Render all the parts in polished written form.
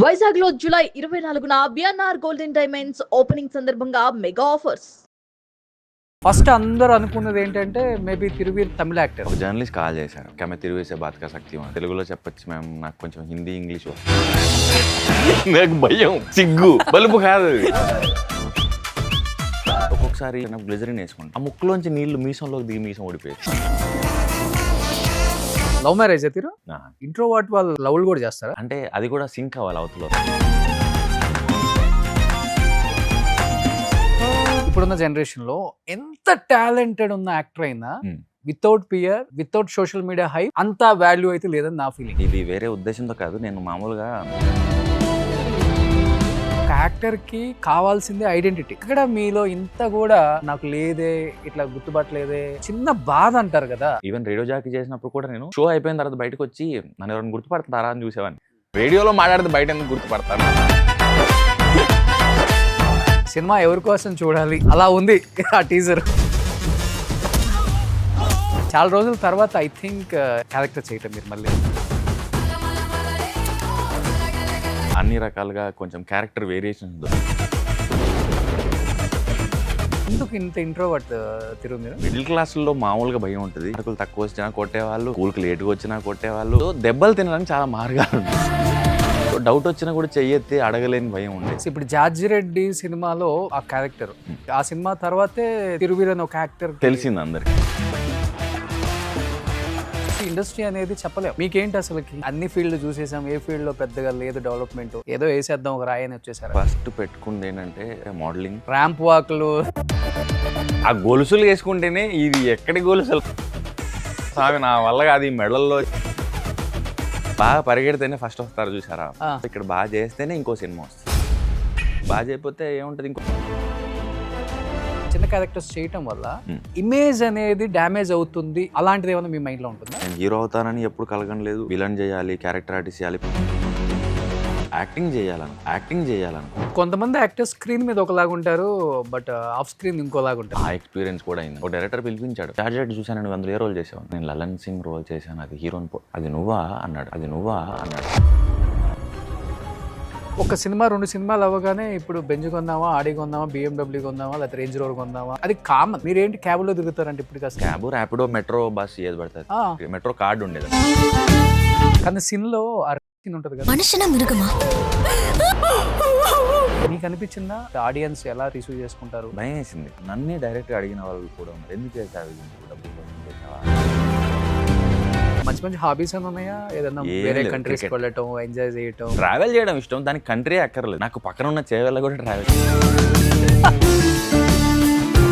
వైజాగ్ లో జూలై 24న BNR golden diamonds opening సందర్భంగా మెగా ఆఫర్స్. ఫస్ట్ అందరూ అనుకున్నది ఏంటంటే మేబీ తిరువీర్ తమిళ యాక్టర్. ఒక జర్నలిస్ట్ కాల్ చేశారు, కెమె తిరువేసే బాత్ కా శక్తి తెలుగులో చెప్పొచ్చు మ్యామ్, నాకు కొంచెం హిందీ ఇంగ్లీష్ నాకు భయం, సిగ్గు, బలుపు కాదు. ఒక్కొక్కసారి గ్లిజరిన్ వేసుకుంటాం, ఆ ముక్కులోంచి నీళ్లు మీసంలోకి దిగి మీసం ఓడిపోయేది. లవ్ మ్యారేజ్ తీరు ఇంట్రోవర్ట్ వాళ్ళు లవ్లు కూడా చేస్తారా? అంటే అది కూడా సింక్ అవ్వాలి అవతలో. ఇప్పుడున్న జనరేషన్ లో ఎంత టాలెంటెడ్ ఉన్న యాక్టర్ అయినా without fear, without social media hype అంత వాల్యూ అయితే లేదని నా ఫీలింగ్. ఇది వేరే ఉద్దేశంతో కాదు, నేను మామూలుగా ఒక యాక్టర్ కి కావాల్సింది ఐడెంటిటీ. ఇక్కడ మీలో ఇంత కూడా నాకు లేదే, ఇట్లా గుర్తుపట్టలేదే, చిన్న బాధ అంటారు కదా. ఈవెన్ రేడియో జాకీ చేసినప్పుడు కూడా నేను షో అయిపోయిన తర్వాత బయటకు వచ్చి నన్ను ఎవరైనా గుర్తుపడతారా అని చూసేవాడిని. రేడియోలో మాట్లాడితే బయట ఎందుకు గుర్తుపడతాను? సినిమా ఎవరి కోసం చూడాలి అలా ఉంది ఆ టీజర్. చాలా రోజుల తర్వాత ఐ థింక్ క్యారెక్టర్ చేయటం మీరు మళ్ళీ అన్ని రకాలుగా కొంచెం క్యారెక్టర్ వేరియేషన్ ఉంది. ఎందుకు ఇంత ఇంట్రోవర్ట్ తిరుగు మీరు? మిడిల్ క్లాస్లో మామూలుగా భయం ఉంటుంది. మార్కులు తక్కువ వచ్చినా కొట్టేవాళ్ళు, స్కూల్కి లేట్గా వచ్చినా కొట్టేవాళ్ళు. సో దెబ్బలు తినడానికి చాలా మార్గాలు ఉన్నాయి. డౌట్ వచ్చినా కూడా చెయ్యెత్తి అడగలేని భయం ఉండేది. ఇప్పుడు జార్జి రెడ్డి సినిమాలో ఆ క్యారెక్టర్, ఆ సినిమా తర్వాతే తిరువీర్ అని ఒక యాక్టర్ తెలిసింది అందరికి. ఇండస్ట్రీ అనేది చెప్పలేము. మీకేంటి అసలుకి అన్ని ఫీల్డ్ చూసేసాం, ఏ ఫీల్డ్ లో పెద్దగా లేదు డెవలప్మెంట్, ఏదో వేసేద్దాం ఒక రాయి అని వచ్చేసారు. ఫస్ట్ పెట్టుకుంది ఏంటంటే మోడలింగ్, ర్యాంప్ వాక్లు, ఆ గొలుసులు వేసుకుంటేనే ఇది ఎక్కడి గొలుసులు సాగు నా వల్ల కాదు. ఈ మెడల్లో బాగా పరిగెడితేనే ఫస్ట్ వస్తారు చూసారా, ఇక్కడ బాగా చేస్తేనే ఇంకో సినిమా వస్తుంది. బాగా చేయకపోతే ఏముంటుంది? ఇంకో చిన్న క్యారెక్టర్స్ చేయటం వల్ల ఇమేజ్ అనేది డ్యామేజ్ అవుతుంది, అలాంటిది ఏమైనా మీ మైండ్ లో ఉంటుందా? నేను హీరో అవుతానని ఎప్పుడు కలగలేదు. విలన్ చేయాలి, క్యారెక్టర్ ఆర్టిస్ట్ చేయాలి, యాక్టింగ్ చేయాలను. కొంతమంది యాక్టర్స్ స్క్రీన్ మీద ఒకలాగా ఉంటారు, బట్ ఆఫ్ స్క్రీన్ ఇంకోలాగా ఉంటారు. ఆ ఎక్స్పీరియన్స్ కూడా అయింది. ఒక డైరెక్టర్ పిలిపించాడు, జార్జి రెడ్డి చూసాను, నేను అందులో ఏ రోల్ చేసాను, నేను లలన్ సింగ్ రోల్ చేశాను, అది హీరోని అది నువ్వా అన్నాడు. ఒక సినిమా 2 సినిమాలు అవ్వగానే ఇప్పుడు బెంజ్ కొందామా, ఆడి కొందామా, BMW కొందామా, లేకపోతే రేంజ్ రోవర్ కొందామా, అది కామన్. మీరేంటి క్యాబ్లో తిరుగుతారంటే ఇప్పుడు కాదు, క్యాబ్, ర్యాపిడో, మెట్రో, బస్ ఏది పడుతుంది. మెట్రో కార్డు ఉండేది. కానీ సిన్లో ఉంటుంది కదా, మనుషుల మృగమా? మీకు అనిపించిందా ఆడియన్స్ ఎలా రిసీవ్ చేసుకుంటారు? భయం వేసింది. నన్నే డైరెక్ట్ అడిగిన వాళ్ళు కూడా ఉన్నారు, ఎందుకు చేసావు డబ్బులు చేసావా? మంచి హాబీస్ అని ఉన్నాయా? ఏదన్నా వేరే కంట్రీస్ వెళ్ళటం, ఎంజాయ్ చేయటం, ట్రావెల్ చేయడం ఇష్టం. దానికి కంట్రీ అక్కర్లేదు, నాకు పక్కన ఉన్న చేవెళ్ళ కూడా ట్రావెల్.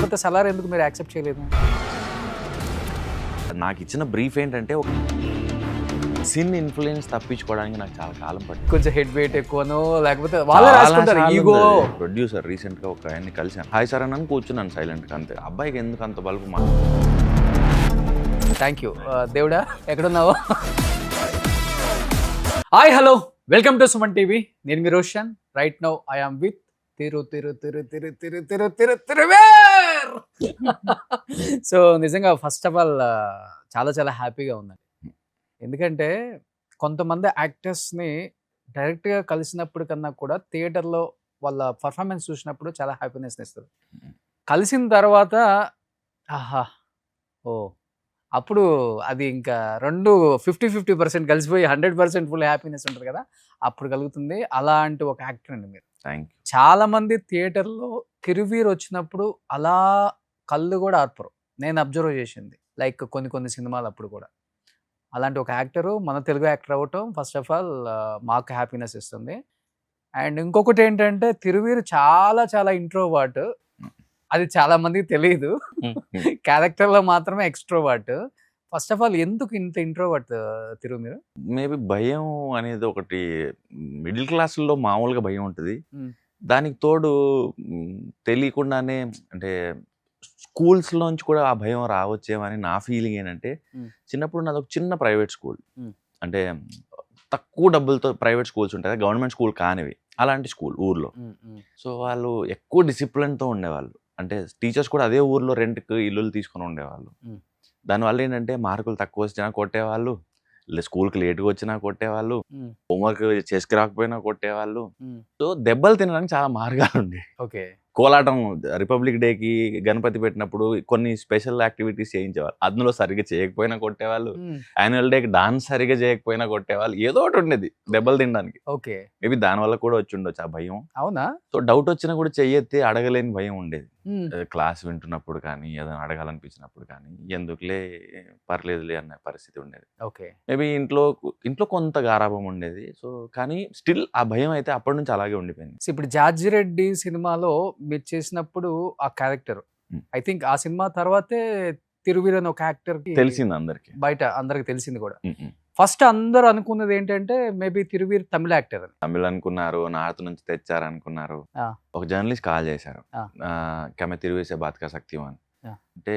కొత్త సలార్ ఎందుకు మీరు యాక్సెప్ట్ చేయలేదు? నాకు ఇచ్చిన బ్రీఫ్ ఏంటంటే సిన్ ఇన్ఫ్లుయెన్స్ తప్పించుకోవడానికి నాకు చాలా కాలం పట్టింది. కొంచెం హెడ్ వెయిట్ ఎక్కువనో లేకపోతే వాళ్ళే రాసుకుంటారు ఈగో. ప్రొడ్యూసర్ రీసెంట్ గా ఒక ఆయన్ని కలిసాను, హాయ్ సార్ అని కూర్చున్నాను సైలెంట్ గా, అంతే. అబ్బాయికి ఎందుకు అంత బల్బు? థ్యాంక్ యూ దేవుడా, ఎక్కడున్నావో. Hi hello, welcome to Suman TV. నేను మీ Roshan. Right now I am with Thiruveer. So నిజంగా ఫస్ట్ ఆఫ్ ఆల్ చాలా చాలా హ్యాపీగా ఉందండి. ఎందుకంటే కొంతమంది యాక్టర్స్ని డైరెక్ట్గా కలిసినప్పుడు కన్నా కూడా థియేటర్లో వాళ్ళ పర్ఫార్మెన్స్ చూసినప్పుడు చాలా హ్యాపీనెస్ని ఇస్తుంది. కలిసిన తర్వాత ఆహా ఓ అప్పుడు అది ఇంకా 50-50% కలిసిపోయి 100% ఫుల్ హ్యాపీనెస్ ఉంటుంది కదా, అప్పుడు కలుగుతుంది. అలాంటి ఒక యాక్టర్ అండి మీరు. Thank you. చాలా మంది థియేటర్లో తిరువీర్ వచ్చినప్పుడు అలా కళ్ళు కూడా ఆర్పరు, నేను అబ్జర్వ్ చేసింది. లైక్ కొన్ని సినిమాలు అప్పుడు కూడా అలాంటి ఒక యాక్టరు మన తెలుగు యాక్టర్ అవ్వటం ఫస్ట్ ఆఫ్ ఆల్ మాకు హ్యాపీనెస్ ఇస్తుంది. అండ్ ఇంకొకటి ఏంటంటే తిరువీర్ చాలా చాలా ఇంట్రోవర్ట్, అది చాలా మందికి తెలియదు. క్యారెక్టర్లో మాత్రమే ఎక్స్ట్రోవర్ట్. ఫస్ట్ ఆఫ్ ఆల్ ఎందుకు ఇంత ఇంట్రోవర్ట్ తిరుగు మీరు? మేబీ భయం అనేది ఒకటి మిడిల్ క్లాస్లో మామూలుగా భయం ఉంటుంది. దానికి తోడు తెలియకుండానే అంటే స్కూల్స్లోంచి కూడా ఆ భయం రావచ్చేమని నా ఫీలింగ్. ఏంటంటే చిన్నప్పుడు నాది ఒక చిన్న ప్రైవేట్ స్కూల్, అంటే తక్కువ డబ్బులతో ప్రైవేట్ స్కూల్స్ ఉంటాయి, గవర్నమెంట్ స్కూల్ కానివి, అలాంటి స్కూల్ ఊర్లో. సో వాళ్ళు ఎక్కువ డిసిప్లిన్తో ఉండేవాళ్ళు. అంటే టీచర్స్ కూడా అదే ఊర్లో రెంట్కి ఇల్లులు తీసుకొని ఉండేవాళ్ళు. దానివల్ల ఏంటంటే మార్కులు తక్కువ వచ్చినా కొట్టేవాళ్ళు, స్కూల్కి లేట్గా వచ్చినా కొట్టేవాళ్ళు, ఉమ్, హోంవర్క్ చేసుకు రాకపోయినా కొట్టేవాళ్ళు. ఉమ్, సో దెబ్బలు తినడానికి చాలా మార్గాలు ఉండేవి. ఓకే. కోలాటం రిపబ్లిక్ డేకి గణపతి పెట్టినప్పుడు కొన్ని స్పెషల్ యాక్టివిటీస్ చేయించేవాళ్ళు, అందులో సరిగ్గా చేయకపోయినా కొట్టేవాళ్ళు. ఉమ్, యాన్యువల్ డేకి డాన్స్ సరిగ్గా చేయకపోయినా కొట్టేవాళ్ళు. ఏదో ఒకటి ఉండేది దెబ్బలు తినడానికి. ఓకే. మేబీ దానివల్ల కూడా వచ్చి ఉండొచ్చు ఆ భయం. అవునా? సో డౌట్ వచ్చినా కూడా చెయ్యెత్తి అడగలేని భయం ఉండేది. ఉమ్, క్లాస్ వింటున్నప్పుడు కానీ ఏదైనా అడగాలనిపించినప్పుడు కానీ ఎందుకులే పర్లేదులే అన్న పరిస్థితి ఉండేది. ఓకే. మేబీ ఇంట్లో కొంత గారాబం ఉండేది. సో కానీ స్టిల్ ఆ భయం అయితే అప్పటి నుంచి అలాగే ఉండిపోయింది. సో ఇప్పుడు జార్జిరెడ్డి సినిమాలో మీరు చేసినప్పుడు ఆ క్యారెక్టర్, ఉమ్. ఐ థింక్ ఆ సినిమా తర్వాతే తిరువీర్ అని ఒక యాక్టర్ కి తెలిసింది అందరికి. బయట అందరికి తెలిసింది కూడా. ఫస్ట్ అందరూ అనుకున్నది ఏంటంటే మేబీ తిరువీర్ తమిళ యాక్టర్ అని. తమిళ్ అనుకున్నారు, నార్త్ నుంచి తెచ్చారు అనుకున్నారు. ఆ. ఒక జర్నలిస్ట్ కాల్ చేశారు, ఆ. కెమె తిరువేసే బాత్ కా సక్తి అని. ఆ. అంటే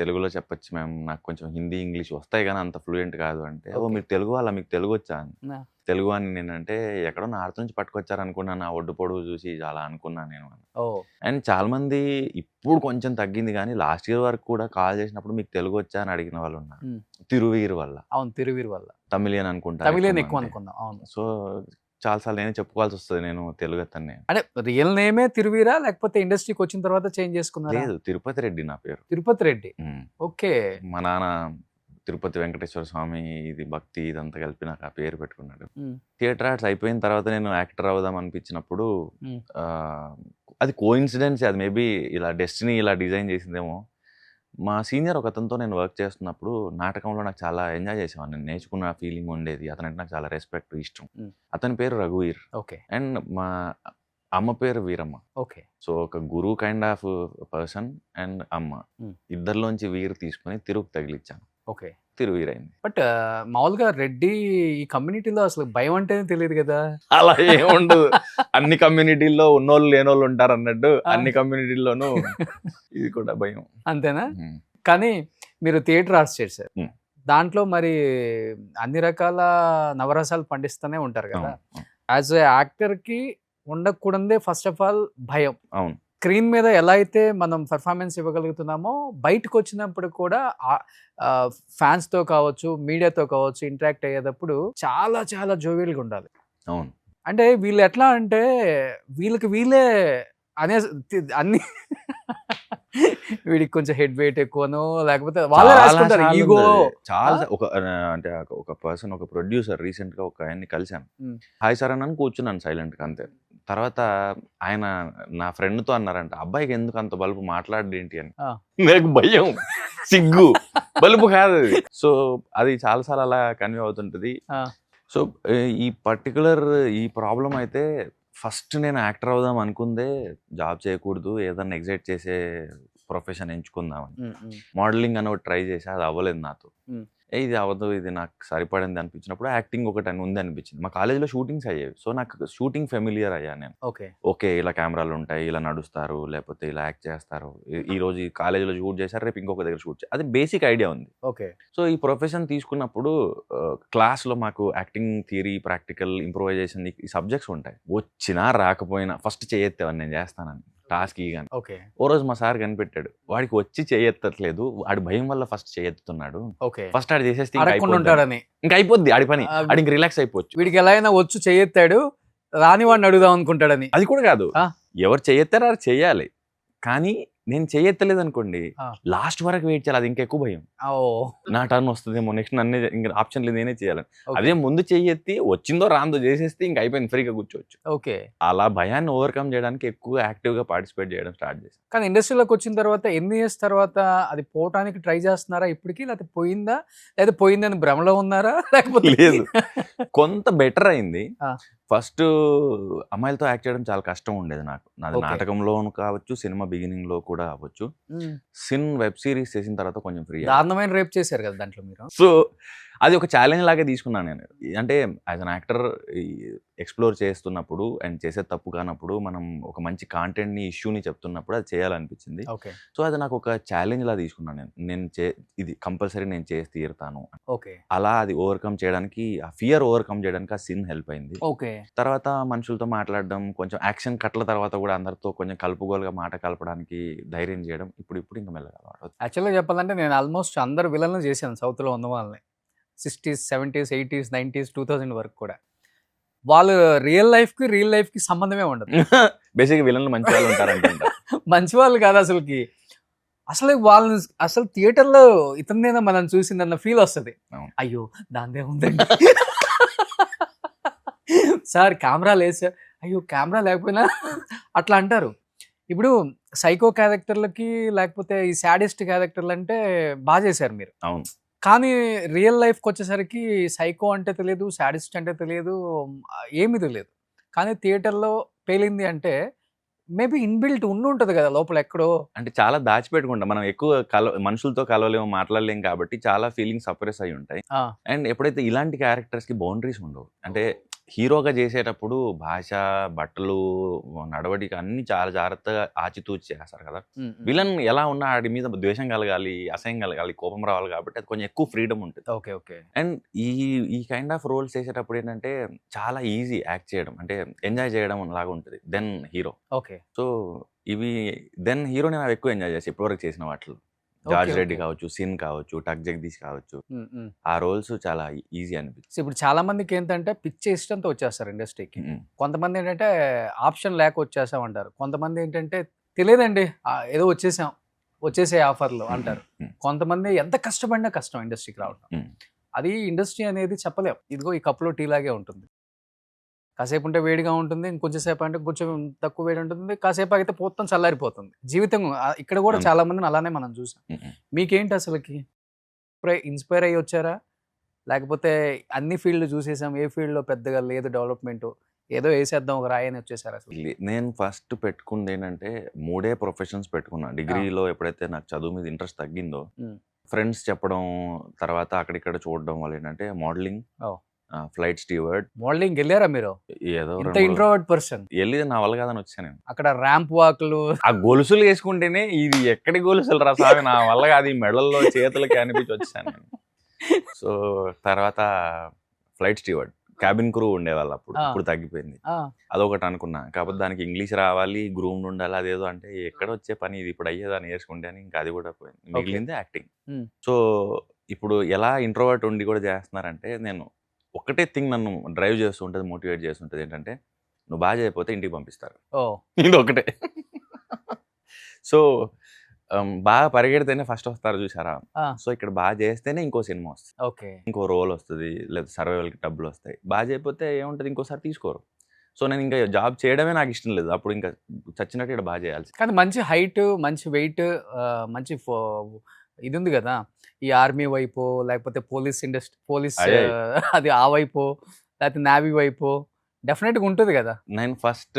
తెలుగులో చెప్పొచ్చు మ్యామ్, నాకు కొంచెం హిందీ ఇంగ్లీష్ వస్తాయి కానీ అంత ఫ్లూయెంట్ కాదు అంటే. ఓ Okay. మీరు తెలుగు వాళ్ళ, మీకు తెలుగు వచ్చా అని. ఆ. తెలుగు అని నేనంటే ఎక్కడో నార్త్ నుంచి పట్టుకొచ్చారు అనుకున్నాను, ఆ ఒడ్డు పొడుగు చూసి అలా అనుకున్నాను నేను అని. ఓ అండ్ చాలా మంది ఇప్పుడు కొంచెం తగ్గింది కానీ లాస్ట్ ఇయర్ వరకు కూడా కాల్ చేసినప్పుడు మీకు తెలుగు వచ్చా అని అడిగిన వాళ్ళు ఉన్నారు. ఉమ్. తిరువీర్ వల్ల. అవును, తిరువీర్ వల్ల. తమిళియన్ అనుకుంటా, తమిళియన్ ఎక్కువ అనుకుందాం. అవును. సో చాలాసార్లు నేనే చెప్పుకోవాల్సి వస్తుంది నేను తెలుగు అతన్ని. అంటే రియల్ నేమే తిరువీరా లేకపోతే ఇండస్ట్రీకి వచ్చిన తర్వాత చేంజ్ చేసుకున్నారా? లేదు, తిరుపతి రెడ్డి నా పేరు. తిరుపతి రెడ్డి. ఉమ్. ఓకే. మా నాన్న తిరుపతి వెంకటేశ్వర స్వామి ఇది భక్తి ఇదంతా కలిపి నాకు ఆ పేరు పెట్టుకున్నాడు. ఉమ్, థియేటర్ ఆర్ట్స్ అయిపోయిన తర్వాత నేను యాక్టర్ అవుదాం అనిపించినప్పుడు ఉమ్, అది కోఇన్సిడెన్స్, అది మేబీ ఇలా డెస్టినీ ఇలా డిజైన్ చేసిందేమో. మా సీనియర్ ఒక అతనితో నేను వర్క్ చేస్తున్నప్పుడు నాటకంలో నాకు చాలా ఎంజాయ్ చేసేవాడిని, నేను నేర్చుకున్న ఫీలింగ్ ఉండేది. అతనంటే నాకు చాలా రెస్పెక్ట్, ఇష్టం. ఉమ్. అతని పేరు రఘువీర్ ఓకే. అండ్ మా అమ్మ పేరు వీరమ్మ. ఓకే. సో ఒక గురువు కైండ్ ఆఫ్ పర్సన్ అండ్ అమ్మ, ఉమ్. ఇద్దరిలోంచి వీరు తీసుకుని తిరుగు తగిలిచ్చాను, ఓకే. తిరువీర్ అయింది. బట్ మామూలుగా రెడ్డి ఈ కమ్యూనిటీలో అసలు భయం అంటేనే తెలియదు కదా. అలా ఏముండదు, అన్ని కమ్యూనిటీల్లో ఉన్నోళ్ళు లేనోళ్ళు ఉంటారు అన్నట్టు అన్ని కమ్యూనిటీల్లోనూ ఇది కూడా భయం. అంతేనా? ఉమ్. కానీ మీరు థియేటర్ ఆర్ట్స్ చేశారు, ఉమ్. దాంట్లో మరి అన్ని రకాల నవరసాలు పండిస్తూనే ఉంటారు కదా. అవును, యాజ్ ఏ యాక్టర్ కి ఉండకూడదే ఫస్ట్ ఆఫ్ ఆల్ భయం. అవును. స్క్రీన్ మీద ఎలా అయితే మనం పర్ఫార్మెన్స్ ఇవ్వగలుగుతున్నామో బయటకు వచ్చినప్పుడు కూడా ఫ్యాన్స్ తో కావచ్చు, మీడియాతో కావచ్చు, ఇంటరాక్ట్ అయ్యేటప్పుడు చాలా చాలా జోవియల్గా ఉండాలి. అవును. అంటే వీళ్ళు ఎట్లా అంటే వీళ్ళకి వీళ్ళే అనే అన్ని వీడికి కొంచెం హెడ్ వెయిట్ ఎక్కువనో లేకపోతే వాళ్ళే చాలా రాసుకుంటారు సార్లు ఈగో. ఉంది. చాలా అంటే ఒక పర్సన్, ఒక ప్రొడ్యూసర్ రీసెంట్ గా ఒక ఆయన్ని కలిశాను. ఉమ్. హాయ్ సార్ అని కూర్చున్నాను సైలెంట్ గా అంతే. తర్వాత ఆయన నా ఫ్రెండ్ తో అన్నారంట, అబ్బాయికి ఎందుకు అంత బలుపు, మాట్లాడేంటి అని. ఆ. నాకు భయం, సిగ్గు, బలుపు కాదు అది. సో అది చాలాసార్లు అలా కన్వే అవుతుంటది. ఆ. సో ఈ పర్టికులర్ ఈ ప్రాబ్లం అయితే ఫస్ట్ నేను యాక్టర్ అవుదాం అనుకుందే జాబ్ చేయకూడదు, ఏదన్నా ఎగ్జైట్ చేసే ప్రొఫెషన్ ఎంచుకుందామని. ఉమ్, ఉమ్, మోడలింగ్ అని ఒకటి ట్రై చేసి అది అవ్వలేదు నాతో. ఉమ్. ఇది అవ్వదు, ఇది నాకు సరిపడింది అనిపించినప్పుడు యాక్టింగ్ ఒకటి అని ఉంది అనిపించింది. మా కాలేజీలో షూటింగ్స్ అయ్యేవి, సో నాకు షూటింగ్ ఫెమిలియర్ అయ్యా నేను. ఓకే. ఓకే ఇలా కెమెరాలు ఉంటాయి, ఇలా నడుస్తారు, లేకపోతే ఇలా యాక్ట్ చేస్తారు, ఈ రోజు ఈ కాలేజీలో షూట్ చేశారు, రేపు ఇంకొక దగ్గర షూట్ చేయాలి, అది బేసిక్ ఐడియా ఉంది. ఓకే. సో ఈ ప్రొఫెషన్ తీసుకున్నప్పుడు క్లాస్లో మాకు యాక్టింగ్ థియరీ, ప్రాక్టికల్, ఇంప్రూవైజేషన్ ఈ సబ్జెక్ట్స్ ఉంటాయి. వచ్చినా రాకపోయినా ఫస్ట్ చేయెత్తేవాడిని నేను చేస్తానని టాస్క్ ఇగాను. ఓకే. ఓ రోజు మా సార్ కనిపెట్టాడు, వాడికి వచ్చి చేయెత్తట్లేదు, వాడి భయం వల్ల ఫస్ట్ చేయెత్తుతున్నాడు, ఓకే. ఫస్ట్ ఆడు చేసేస్తే అడగకుండా ఉంటాడని. ఇంకా అయిపోద్ది ఆడి పని, ఆడికి రిలాక్స్ అయిపోవచ్చు. వీడికి ఎలా అయినా వచ్చు చేయెత్తాడు, రాని వాడిని అడుగుదాం అనుకుంటాడని. అది కూడా కాదు, ఆ. ఎవరు చేయెత్తారో అది చెయ్యాలి, కానీ నేను చేయెత్తలేదు అనుకోండి ఆ. లాస్ట్ వరకు వెయిట్ చేయాలి, అది ఇంకా ఎక్కువ భయం. ఓ నా టర్న్ వస్తుందేమో, నెక్స్ట్ నన్నే, ఇంకా ఆప్షన్ లేదు, నేనే చేయాలని. ఓకే. అదే ముందు చెయ్యెత్తి వచ్చిందో రాందో చేసేస్తే ఇంక అయిపోయింది, ఫ్రీగా కూర్చోవచ్చు. ఓకే. అలా భయాన్ని ఓవర్కమ్ చేయడానికి ఎక్కువ యాక్టివ్ గా పార్టిసిపేట్ చేయడం స్టార్ట్ చేశాను. కానీ ఇండస్ట్రీలోకి వచ్చిన తర్వాత ఎన్ని ఇయర్స్ తర్వాత అది పోవటానికి ట్రై చేస్తున్నారా ఇప్పటికి, లేకపోతే పోయిందా, లేదా పోయిందని భ్రమలో ఉన్నారా, లేకపోతే లేదు, కొంత బెటర్ అయింది. ఆ. ఫస్ట్ అమ్మాయిలతో యాక్ట్ చేయడం చాలా కష్టం ఉండేది నాకు, నాది Okay. నాటకంలోను కావచ్చు, సినిమా బిగినింగ్ లో కూడా అవ్వచ్చు. సిన్ వెబ్ సిరీస్ చేసిన తర్వాత కొంచెం ఫ్రీ. దారుణమైన రేప్ చేశారు కదా దాంట్లో మీరు. సో అది ఒక ఛాలెంజ్ లాగే తీసుకున్నాను నేను. అంటే యాజ్ అన్ యాక్టర్ ఎక్స్ప్లోర్ చేస్తున్నప్పుడు అండ్ చేసే తప్పు కానప్పుడు మనం ఒక మంచి కాంటెంట్ని, ఇష్యూని చెప్తున్నప్పుడు అది చేయాలనిపించింది. ఓకే. సో అది నాకు ఒక ఛాలెంజ్ లా తీసుకున్నాను నేను ఇది కంపల్సరీ నేను చేసి తీరుతాను. ఓకే. అలా అది ఓవర్కమ్ చేయడానికి, ఆ ఫియర్ ఓవర్కమ్ చేయడానికి ఆ సిన్ హెల్ప్ అయింది. ఓకే. తర్వాత మనుషులతో మాట్లాడడం, కొంచెం యాక్షన్ కట్ల తర్వాత కూడా అందరితో కొంచెం కలుపుగోలుగా మాట కలపడానికి ధైర్యం చేయడం ఇప్పుడు ఇంకా మెల్లగా అలవాటు. యాక్చువల్గా చెప్పాలంటే నేను ఆల్మోస్ట్ అందరు విలన్లు చేశాను సౌత్లో ఉన్న వాళ్ళని. 60s 70s 80s 90s 2000 వరకు కూడా వాళ్ళు రియల్ లైఫ్కి సంబంధమే ఉండదు. బేసిక్గా విలన్లు మంచి వాళ్ళు ఉంటారంట. మంచి వాళ్ళు కాదు అసలుకి. అసలు వాళ్ళని అసలు థియేటర్లో ఇతనేనా మనం చూసిందన్న ఫీల్ వస్తుంది. అవును. అయ్యో దాందే ఉందండి సార్ కెమెరా లేదు సార్, అయ్యో కెమెరా లేకపోయినా అట్లా అంటారు. ఇప్పుడు సైకో క్యారెక్టర్లకి లేకపోతే ఈ సాడిస్ట్ క్యారెక్టర్లు అంటే బాగా చేశారు మీరు. అవును. కానీ రియల్ లైఫ్కి వచ్చేసరికి సైకో అంటే తెలియదు, సాడిస్ట్ అంటే తెలియదు, ఏమీ తెలియదు. కానీ థియేటర్లో పేలింది అంటే మేబీ ఇన్బిల్ట్ ఉంటుంది కదా లోపల ఎక్కడో. అంటే చాలా దాచిపెట్టుకుంటాం మనం, ఎక్కువ మనుషులతో కలవలేము, మాట్లాడలేము కాబట్టి చాలా ఫీలింగ్స్ సప్రెస్ అయి ఉంటాయి. అండ్ ఎప్పుడైతే ఇలాంటి క్యారెక్టర్స్ కి బౌండరీస్ ఉండవు, అంటే హీరోగా చేసేటప్పుడు భాష, బట్టలు, నడవడిక అన్ని చాలా జాగ్రత్తగా ఆచితూచి చేస్తారు కదా. విలన్ ఎలా ఉన్నా ఆడి మీద ద్వేషం కలగాలి, అసహ్యం కలగాలి, కోపం రావాలి కాబట్టి అది కొంచెం ఎక్కువ ఫ్రీడమ్ ఉంటుంది. Okay okay. అండ్ ఈ కైండ్ ఆఫ్ రోల్స్ చేసేటప్పుడు ఏంటంటే చాలా ఈజీ యాక్ట్ చేయడం, అంటే ఎంజాయ్ చేయడం లాగా ఉంటుంది దెన్ హీరో. ఓకే. సో ఇవి దెన్ హీరోని నేను ఎక్కువ ఎంజాయ్ చేసి ఇప్పటివరకు చేసిన వాటిలో. జార్జ్ రెడ్డి కావచ్చు, సిన్ కావచ్చు, టక్ జగదీష్ కావచ్చు, ఆ రోల్స్ చాలా ఈజీ అనిపిస్తుంది. ఇప్పుడు చాలా మందికి ఏంటంటే పిచ్చి ఇష్టంతో వచ్చేస్తారు ఇండస్ట్రీకి. కొంతమంది ఏంటంటే ఆప్షన్ లేక వచ్చేసామంటారు, కొంతమంది ఏంటంటే తెలియదండి ఏదో వచ్చేసే ఆఫర్లు అంటారు. కొంతమంది ఎంత కష్టపడినా కష్టం ఇండస్ట్రీకి రావడం. అది ఇండస్ట్రీ అనేది చెప్పలేం. ఇదిగో ఈ కప్లో టీ లాగే ఉంటుంది, కాసేపు ఉంటే వేడిగా ఉంటుంది, ఇంకొంచెంసేపు అంటే కొంచెం తక్కువ వేడి ఉంటుంది, కాసేపు అయితే మొత్తం చల్లారిపోతుంది జీవితం. ఇక్కడ కూడా చాలా మందిని అలానే మనం చూసాం. మీకేంటి అసలుకి ఇన్స్పైర్ అయ్యి వచ్చారా, లేకపోతే అన్ని ఫీల్డ్ చూసేసాం, ఏ ఫీల్డ్లో పెద్దగా లేదు డెవలప్మెంట్, ఏదో వేసేద్దాం ఒక రాయని వచ్చేసారు అసలు? నేను ఫస్ట్ పెట్టుకుంది ఏంటంటే 3 ప్రొఫెషన్స్ పెట్టుకున్నా. డిగ్రీలో ఎప్పుడైతే నాకు చదువు మీద ఇంట్రెస్ట్ తగ్గిందో ఫ్రెండ్స్ చెప్పడం, తర్వాత అక్కడిక్కడ చూడడం వల్ల ఏంటంటే మోడలింగ్, ఫ్లైట్ స్టీవర్డ్. మోడలింగ్ వెళ్ళారా మీరు? ఏదో ఇంట్రోవర్ట్ పర్సన్ వెళ్ళి నా వల్ల కాదని వచ్చాను నేను. అక్కడ ర్యాంప్ వాక్లు, ఆ గొలుసులు వేసుకుంటేనే ఇది ఎక్కడి గొలుసులు రా సామి, నా వల్ల కాదు, ఈ మెడల్లో చేతులకి అనిపించి వచ్చాను నేను. సో తర్వాత ఫ్లైట్ స్టీవర్డ్, క్యాబిన్ క్రూ ఉండేవాళ్ళు అప్పుడు, ఇప్పుడు తగ్గిపోయింది. అదొకటి అనుకున్నా, కాకపోతే దానికి ఇంగ్లీష్ రావాలి, గ్రూమ్డ్ ఉండాలి, అదేదో అంటే ఎక్కడ వచ్చే పని ఇది, ఇప్పుడు అయ్యేదాన్ని నేర్చుకుంటే అని ఇంకా అది కూడా పోయింది. మిగిలింది యాక్టింగ్. సో ఇప్పుడు ఎలా ఇంట్రోవర్ట్ ఉండి కూడా చేస్తున్నారంటే, నేను ఒకటే థింగ్ నన్ను డ్రైవ్ చేస్తూ ఉంటుంది, మోటివేట్ చేస్తుంటుంది, ఏంటంటే నువ్వు బాగా చేయకపోతే ఇంటికి పంపిస్తారు. ఇది ఒకటే. సో బాగా పరిగెడితేనే ఫస్ట్ వస్తారు చూసారా. సో ఇక్కడ బాగా చేస్తేనే ఇంకో సినిమా వస్తుంది, ఓకే, ఇంకో రోల్ వస్తుంది, లేదా సర్వైవల్కి డబ్బులు వస్తాయి. బాగా చేయకపోతే ఏముంటుంది, ఇంకోసారి తీసుకోరు. సో నేను ఇంకా జాబ్ చేయడమే నాకు ఇష్టం లేదు, అప్పుడు ఇంకా చచ్చినట్టు ఇక్కడ బాగా చేయాల్సి. కానీ మంచి హైట్, మంచి వెయిట్, మంచి ఇది ఉంది కదా, ఈ ఆర్మీ వైపు లేకపోతే పోలీస్ అది ఆ వైపు, లేకపోతే నేవీ వైపు డెఫినెట్గా ఉంటుంది కదా. నేను ఫస్ట్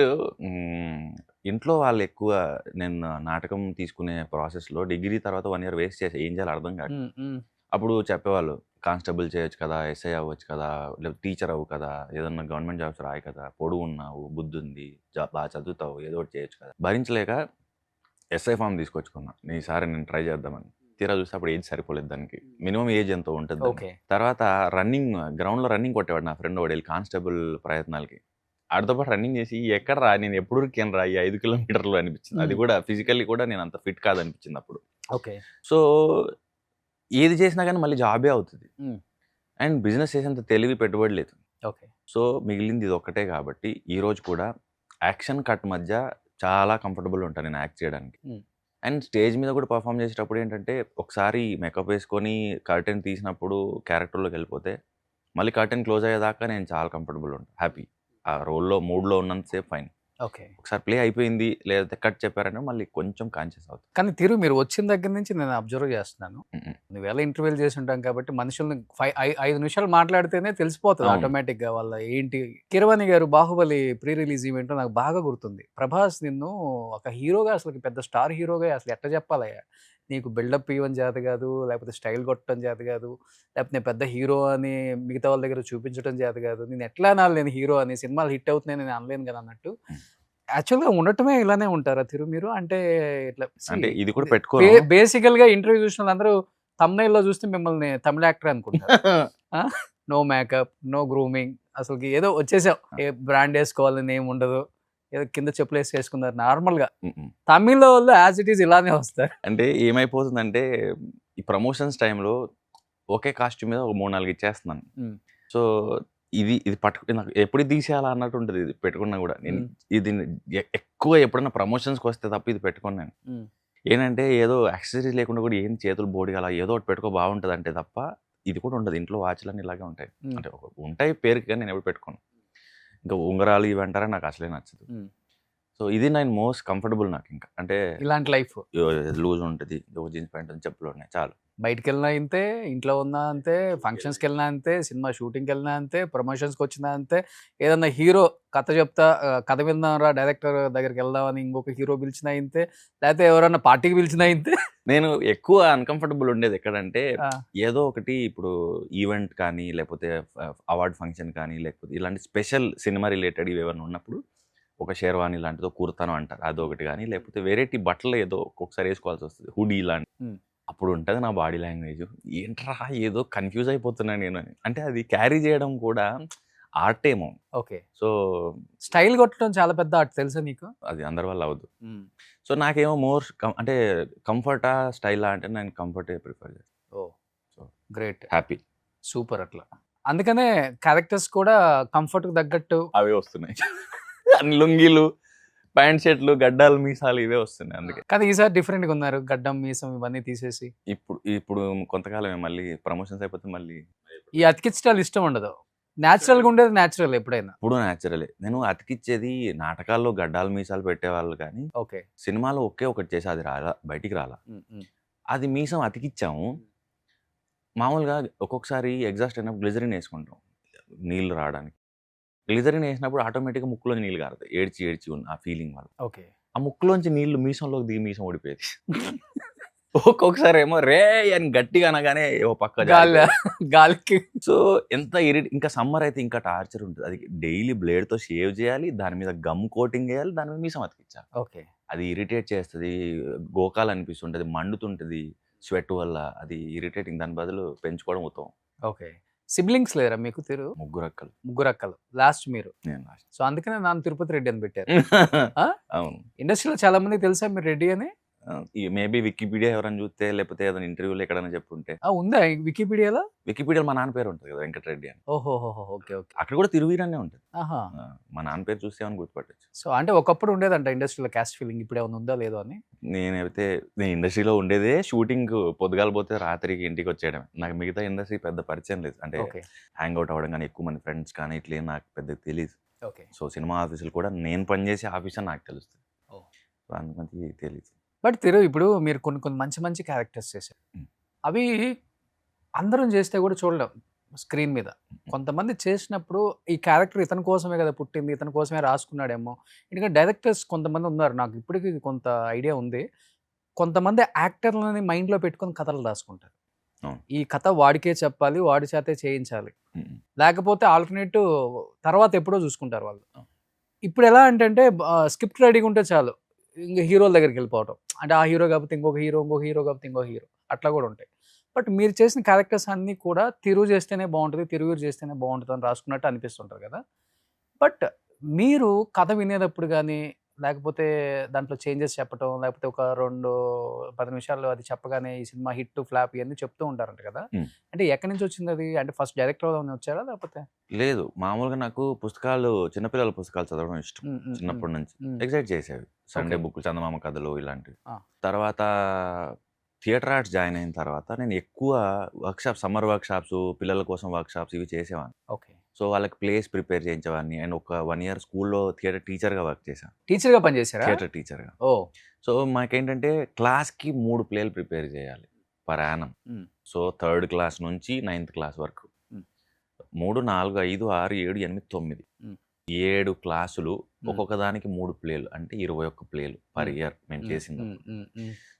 ఇంట్లో వాళ్ళు ఎక్కువ, నేను నాటకం తీసుకునే ప్రాసెస్లో డిగ్రీ తర్వాత 1 year వేస్ట్ చేసి ఏం చేయాలి అర్థం కాదు. అప్పుడు చెప్పేవాళ్ళు కానిస్టేబుల్ చేయొచ్చు కదా, ఎస్ఐ అవ్వచ్చు కదా, లేదా టీచర్ అవ్వు కదా, ఏదన్నా గవర్నమెంట్ జాబ్స్ రాయి కదా, పొడుగు ఉన్నావు, బుద్ధి ఉంది, బాగా చదువుతావు, ఏదో ఒకటి చేయొచ్చు కదా. భరించలేక ఎస్ఐ ఫామ్ తీసుకొచ్చుకున్నా, ఈసారి నేను ట్రై చేద్దామని. తీరా చూస్తే అప్పుడు ఏజ్ సరిపోలేదు దానికి, మినిమం ఏజ్ ఎంతో ఉంటుంది. తర్వాత రన్నింగ్, గ్రౌండ్లో రన్నింగ్ కొట్టేవాడు నా ఫ్రెండ్, వాడు వెళ్ళి కానిస్టేబుల్ ప్రయత్నాలకి. ఆడితో పాటు రన్నింగ్ చేసి ఎక్కడ రా, నేను ఎప్పుడు ఉరికాను రా ఈ 5 kilometers అనిపించింది. అది కూడా ఫిజికల్లీ కూడా నేను అంత ఫిట్ కాదనిపించింది అప్పుడు. ఓకే. సో ఏది చేసినా కానీ మళ్ళీ జాబే అవుతుంది, అండ్ బిజినెస్ చేసేంత తెలివి పెట్టుబడి లేదు. ఓకే. సో మిగిలింది ఇది ఒక్కటే కాబట్టి ఈరోజు కూడా యాక్షన్ కట్ మధ్య చాలా కంఫర్టబుల్ ఉంటాను నేను యాక్ట్ చేయడానికి. అండ్ స్టేజ్ మీద కూడా పర్ఫామ్ చేసేటప్పుడు ఏంటంటే ఒకసారి మేకప్ వేసుకొని కర్టెన్ తీసినప్పుడు క్యారెక్టర్లోకి వెళ్ళిపోతే మళ్ళీ కర్టెన్ క్లోజ్ అయ్యేదాకా నేను చాలా కంఫర్టబుల్ ఉంటాను, హ్యాపీ. ఆ రోల్లో మూడ్లో ఉన్నంతసేపు ఫైన్. ఓకే. ఒకసారి ప్లే అయిపోయింది లేదా కట్ చెప్పారంటే మళ్ళీ కొంచెం కాన్షియస్ అవుతుంది. కానీ మీరు వచ్చిన దగ్గర నుంచి నేను అబ్జర్వ్ చేస్తున్నాను, నువ్వేళ ఇంటర్వ్యూలు చేసి ఉంటాం కాబట్టి మనుషుల్ని 5 నిమిషాలు మాట్లాడితేనే తెలిసిపోతుంది ఆటోమేటిక్గా వాళ్ళ ఏంటి. కీరవాణి గారు బాహుబలి ప్రీ రిలీజ్ ఈవెంట్ నాకు బాగా గుర్తుంది. ప్రభాస్ నిన్ను ఒక హీరోగా, అసలు పెద్ద స్టార్ హీరోగా అసలు ఎట్లా చెప్పాలయ్యా, నీకు బిల్డప్ ఇవ్వని చేత కాదు, లేకపోతే స్టైల్ కొట్టడం చేత కాదు, లేకపోతే నేను పెద్ద హీరో అని మిగతా వాళ్ళ దగ్గర చూపించడం చేత కాదు, నేను ఎట్లా అనాలి నేను హీరో అని, సినిమాలు హిట్ అవుతున్నాయి నేను అనలేను కదా అన్నట్టు. యాక్చువల్గా ఉండటమే ఇలానే ఉంటారా మీరు? అంటే ఇట్లా అంటే ఇది కూడా పెట్టుకో, బేసికల్ గా ఇంటర్వ్యూ చూసిన వాళ్ళందరూ thumbnail లో చూస్తే మిమ్మల్ని తమిళ యాక్టర్ అనుకుంటారు. నో మేకప్, నో గ్రూమింగ్, అసలు ఏదో వచ్చేసాం, ఏ బ్రాండ్ వేసుకోవాలని ఏమి ఉండదు, ఏదో కింద చెప్పులు వేసుకున్నారు నార్మల్ గా. తమిళ వాళ్ళు యాజ్ ఇట్ ఈస్ ఇలానే వస్తారు. అంటే ఏమైపోతుందంటే ఈ ప్రమోషన్స్ టైంలో ఒకే కాస్ట్యూమ్ మీద ఒక 3-4 ఇచ్చేస్తున్నాను. ఉమ్, సో ఇది పట్టుకుని నాకు ఎప్పుడు తీసేయాలా అన్నట్టు ఉంటుంది. ఇది పెట్టుకున్నా కూడా నేను ఉమ్, ఇది ఎక్కువ ఎప్పుడైనా ప్రమోషన్స్కి వస్తే తప్ప ఇది పెట్టుకున్నాను. ఉమ్, ఏంటంటే ఏదో యాక్సెసరీస్ లేకుండా కూడా ఏం చేతులు బోడిగా అలా ఏదో ఒకటి పెట్టుకో బాగుంటుంది అంటే తప్ప ఇది కూడా ఉండదు. ఇంట్లో వాచ్లన్నీ ఇలాగే ఉంటాయి. ఉమ్, అంటే ఉంటాయి పేరుకి, కానీ నేను ఎప్పుడు పెట్టుకోను. ఇంకా ఉంగరాలు ఇవి అంటారా నాకు అసలే నచ్చదు. ఉమ్. సో ఇది నేను మోస్ట్ కంఫర్టబుల్ నాకు. ఇంకా అంటే ఇలాంటి లైఫ్ లూజ్ ఉంటుంది, జీన్స్ ప్యాంట్ చెప్పులు ఉన్నాయి చాలు. బయటికి వెళ్ళినా అంతే, ఇంట్లో ఉన్నా అంతే, ఫంక్షన్స్కి వెళ్ళినా అంతే, సినిమా షూటింగ్కి వెళ్ళినా అంతే, ప్రమోషన్స్కి వచ్చినా అంతే, ఏదన్నా హీరో కథ చెప్తా కథ విందాంరా డైరెక్టర్ దగ్గరికి వెళ్దామని ఇంకొక హీరో పిలిచినా ఇంతే, లేకపోతే ఎవరన్నా పార్టీకి పిలిచినా ఇంతే. నేను ఎక్కువ అన్కంఫర్టబుల్ ఉండేది ఎక్కడంటే ఆ, ఏదో ఒకటి ఇప్పుడు ఈవెంట్ కానీ లేకపోతే అవార్డ్ ఫంక్షన్ కానీ లేకపోతే ఇలాంటి స్పెషల్ సినిమా రిలేటెడ్ ఇవి ఏమైనా ఉన్నప్పుడు ఒక షేర్వాణి లాంటిదో కుర్తానో అంటారు అదొకటి, కానీ లేకపోతే వెరైటీ బట్టలు ఏదో ఒక్కొక్కసారి వేసుకోవాల్సి వస్తుంది, హుడీ లాంటి. ఉమ్, అప్పుడు ఉంటుంది నా బాడీ లాంగ్వేజ్, ఏంట్రా ఏదో కన్ఫ్యూజ్ అయిపోతున్నాను నేను అని. అంటే అది క్యారీ చేయడం కూడా ఆర్ట్ ఏమో. ఓకే. సో స్టైల్ కొట్టడం చాలా పెద్ద ఆర్ట్ తెలుసా నీకు? అది అందరి వల్ల అవ్వదు. ఉమ్, సో నాకేమో మోర్ అంటే కంఫర్టా స్టైలా అంటే నేను కంఫర్టే ప్రిఫర్ చేస్తాను. ఓ సో గ్రేట్, హ్యాపీ సూపర్. అట్లా అందుకనే క్యారెక్టర్స్ కూడా కంఫర్ట్ తగ్గట్టు. అవే వస్తున్నాయి. అన్ని లుంగీలు, ప్యాంట్ షర్ట్లు, గడ్డాలు, మీసాలు ఇవే వస్తున్నాయి. అందుకే కానీ ఈసారి డిఫరెంట్గా ఉన్నారు, గడ్డం మీసం ఇవన్నీ తీసేసి. ఇప్పుడు కొంతకాలమే మళ్ళీ ప్రమోషన్స్ అయిపోతే మళ్ళీ ఈ అతికించడాలు ఇష్టం ఉండదు, న్యాచురల్గా ఉండేది న్యాచురల్ ఎప్పుడైనా. ఇప్పుడు న్యాచురలే. నేను అతికిచ్చేది నాటకాల్లో గడ్డాలు మీసాలు పెట్టేవాళ్ళు, కానీ ఓకే. సినిమాలో ఒకే ఒకటి చేసి అది రాలా, బయటికి రాలా. ఉమ్, ఉమ్, అది మీసం అతికిచ్చాము. మామూలుగా ఒక్కొక్కసారి ఎగ్జాస్ట్ అయినప్పుడు గ్లిజరిన్ వేసుకుంటాం నీళ్ళు రావడానికి. గ్లిజరిన్ వేసినప్పుడు ఆటోమేటిక్గా ముక్కులో నీళ్ళు కారుతాయి, ఏడ్చి ఏడ్చి ఉన్న ఆ ఫీలింగ్ వల్ల. ఓకే. ఆ ముక్కులోంచి నీళ్లు మీసంలోకి దిగి మీసం ఓడిపోయేది. ఒక్కొక్కసారి ఏమో రే అని గట్టిగా అనగానే ఓ పక్క గాలి గాలికి. సో ఎంత ఇంకా సమ్మర్ అయితే ఇంకా టార్చర్ ఉంటుంది. అది డైలీ బ్లేడ్తో షేవ్ చేయాలి, దాని మీద గమ్ కోటింగ్ వేయాలి, దాని మీద మీసం అతికించాలి. ఓకే. అది ఇరిటేట్ చేస్తుంది, గోకాలు అనిపిస్తుంటుంది, మండుతుంటుంది స్వెట్ వల్ల. అది ఇరిటేటింగ్. దాని బదులు పెంచుకోవడం ఉత్తమం. ఓకే. సిబ్లింగ్స్ లేరా మీకు? ముగ్గురు అక్కలు, ముగ్గురు అక్కలు, లాస్ట్ మీరు. నేను లాస్ట్. సో అందుకనే నాన్న తిరుపతి రెడ్డి అని పెట్టారు. ఆ? అవును. ఇండస్ట్రీలో చాలా మంది తెలుసా మీరు రెడ్డి అని? మేబీ వికీపీడియా ఎవరైనా చూస్తే లేకపోతే ఏదైనా ఇంటర్వ్యూలో ఎక్కడైనా చెప్పుంటే. ఉందా వికీపీడియాలో? వికీపీడియాలో మా నాన్న పేరు ఉంటుంది కదా, వెంకటరెడ్డి అని. ఓహోహో, ఓకే ఓకే. అక్కడ కూడా తిరువీరనే ఉంటుంది. ఆహా. మా నాన్న పేరు చూస్తే ఏమని గుర్తుపట్టచ్చు. సో అంటే ఒకప్పుడు ఉండేదంట ఇండస్ట్రీలో క్యాస్ట్ ఫీలింగ్, ఇప్పుడు ఏమైనా ఉందా లేదో అని. నేను ఇండస్ట్రీలో ఉండేదే షూటింగ్, పొద్దుగాల పోతే రాత్రికి ఇంటికి వచ్చేయడమే. నాకు మిగతా ఇండస్ట్రీ పెద్ద పరిచయం లేదు. అంటే ఓకే. హ్యాంగ్ అవుట్ అవ్వడం కానీ, ఎక్కువ మంది ఫ్రెండ్స్ కానీ ఇట్లా నాకు పెద్ద తెలియదు. ఓకే. సో సినిమా ఆఫీసులు కూడా నేను పనిచేసే ఆఫీస్ అని నాకు తెలుస్తుంది. ఓ. సో అందుకని తెలియదు. బట్ ఇప్పుడు మీరు కొన్ని కొన్ని మంచి మంచి క్యారెక్టర్స్ చేశారు, అవి అందరం చేస్తే కూడా చూడలేం స్క్రీన్ మీద. కొంతమంది చేసినప్పుడు ఈ క్యారెక్టర్ ఇతని కోసమే కదా పుట్టింది, ఇతని కోసమే రాసుకున్నాడేమో. ఎందుకంటే డైరెక్టర్స్ కొంతమంది ఉన్నారు, నాకు ఇప్పటికీ కొంత ఐడియా ఉంది, కొంతమంది యాక్టర్లని మైండ్లో పెట్టుకొని కథలు రాసుకుంటారు. ఈ కథ వాడికే చెప్పాలి, వాడి చేతే చేయించాలి, లేకపోతే ఆల్టర్నేటివ్ తర్వాత ఎప్పుడో చూసుకుంటారు వాళ్ళు. ఇప్పుడు ఎలా అంటే స్క్రిప్ట్ రెడీగా ఉంటే చాలు, ఇంకా హీరోల దగ్గరికి వెళ్ళిపోవటం. అంటే ఆ హీరో కాకపోతే ఇంకొక హీరో, ఇంకొక హీరో కాకపోతే ఇంకొక హీరో, అట్లా కూడా ఉంటాయి. బట్ మీరు చేసిన క్యారెక్టర్స్ అన్నీ కూడా తిరుగు చేస్తేనే బాగుంటుంది, తిరుగురు చేస్తేనే బాగుంటుంది అని రాసుకున్నట్టు అనిపిస్తుంటారు కదా. బట్ మీరు కథ వినేటప్పుడు కానీ, లేకపోతే దాంట్లో చేంజెస్ చెప్పడం, లేకపోతే ఒక 2-10 నిమిషాల్లో అది చెప్పగానే ఈ సినిమా హిట్ ఫ్లాప్ ఇవన్నీ చెప్తూ ఉంటారంట కదా. అంటే ఎక్కడి నుంచి వచ్చింది అది? అంటే ఫస్ట్ డైరెక్టర్ అవుదామని వచ్చారా లేకపోతే? లేదు, మామూలుగా నాకు పుస్తకాలు, చిన్నపిల్లల పుస్తకాలు చదవడం ఇష్టం చిన్నప్పటి నుంచి. ఎగ్జైట్ చేసేవి సండే బుక్, చందమామ కథలు ఇలాంటివి. తర్వాత థియేటర్ ఆర్ట్స్ జాయిన్ అయిన తర్వాత నేను ఎక్కువ వర్క్షాప్స్, సమ్మర్ వర్క్షాప్స్, పిల్లల కోసం వర్క్షాప్స్ ఇవి చేసేవాడిని. ఓకే. సో వాళ్ళకి ప్లేస్ ప్రిపేర్ చేయించేవాడిని. అండ్ ఒక 1 year స్కూల్లో థియేటర్ టీచర్గా వర్క్ చేశాను. టీచర్గా పనిచేశారా? థియేటర్ టీచర్గా. ఓ. సో మాకేంటంటే క్లాస్కి 3 ప్లేలు ప్రిపేర్ చేయాలి per annum. So 3rd class నుంచి 9th క్లాస్ వరకు 3, 4, 5, 6, 7, 8, 9 7 క్లాసులు, ఒక్కొక్క దానికి 3 ప్లేలు, అంటే 21 ప్లేలు పర్ ఇయర్ మేము చేసింది.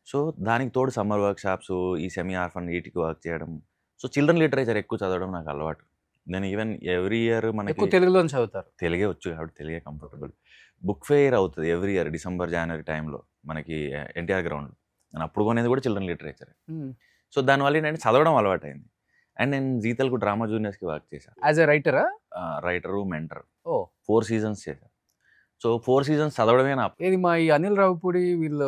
సో దానికి తోడు సమ్మర్ వర్క్షాప్స్, ఈ సెమీ ఆర్ఫన్ వీటికి వర్క్ చేయడం. సో చిల్డ్రన్ లిటరేచర్ ఎక్కువ చదవడం నాకు అలవాటు. నేను ఈవెన్ ఎవ్రీ ఇయర్ మనకి తెలుగులో చదువుతారు, తెలుగే వచ్చు కాబట్టి తెలుగే కంఫర్టబుల్. బుక్ ఫెయిర్ అవుతుంది ఎవ్రీ ఇయర్ డిసెంబర్, జనవరి టైంలో మనకి ఎన్టీఆర్ గ్రౌండ్. నేను అప్పుడు కొనేది కూడా చిల్డ్రన్ లిటరేచర్. సో దానివల్ల ఏంటంటే చదవడం అలవాటు అయింది. అండ్ నేను జీ తెలుగు డ్రామా జూనియర్స్కి వర్క్ చేశాను యాజ్ ఎ రైటరా? Writer, mentor. ఓ. 4 seasons చేశాను. సో 4 seasons చదవడమే నా ఏది మా ఈ అనిల్ రావుపూడి వీళ్ళు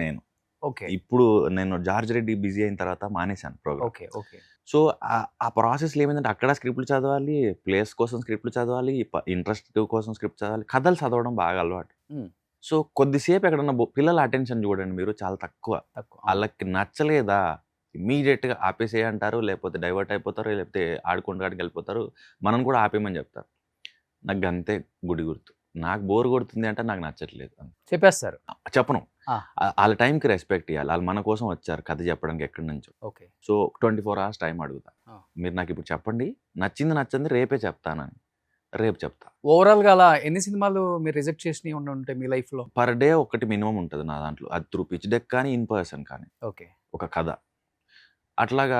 నేను ఓకే ఇప్పుడు నేను జార్జ్ రెడ్డి బిజీ అయిన తర్వాత మానేశాను ప్రోగ్రామ్. ఓకే ఓకే సో ఆ ప్రాసెస్లో ఏమైందంటే అక్కడ స్క్రిప్ట్లు చదవాలి, ప్లేస్ కోసం స్క్రిప్ట్లు చదవాలి, ఇంట్రెస్ట్ కోసం స్క్రిప్ట్ చదవాలి, కథలు చదవడం బాగా అలవాటు. Hmm. సో కొద్దిసేపు ఎక్కడన్నా పిల్లల అటెన్షన్ చూడండి మీరు, చాలా తక్కువ. తక్కువ వాళ్ళకి నచ్చలేదా ఇమీడియట్గా ఆపేసేయ అంటారు, లేకపోతే డైవర్ట్ అయిపోతారు, లేకపోతే ఆడుకుంటాడికి వెళ్ళిపోతారు, మనం కూడా ఆపేయమని చెప్తారు. నాకు అంతే గుడి గుర్తు. నాకు బోర్ కొడుతుంది అంటే నాకు నచ్చట్లేదు చెప్పేస్తారు. చెప్పను. ఆ. వాళ్ళ టైంకి రెస్పెక్ట్ ఇవ్వాలి. వాళ్ళు మన కోసం వచ్చారు కథ చెప్పడానికి ఎక్కడి నుంచో. ఓకే సో 24 hours టైం అడుగుతా. ఆ. మీరు నాకు ఇప్పుడు చెప్పండి, నచ్చింది నచ్చింది రేపే చెప్తానని. రేపు చెప్తా. ఓవరాల్ గా అలా ఎన్ని సినిమాలు మీరు రిజెక్ట్ చేసినవి ఉంటాయి మీ లైఫ్ లో? పర్ డే ఒకటి మినిమం ఉంటుంది నా దాంట్లో. అది త్రూ పిచ్ డెక్ కానీ ఇన్ పర్సన్ కానీ ఓకే ఒక కథ. అట్లాగా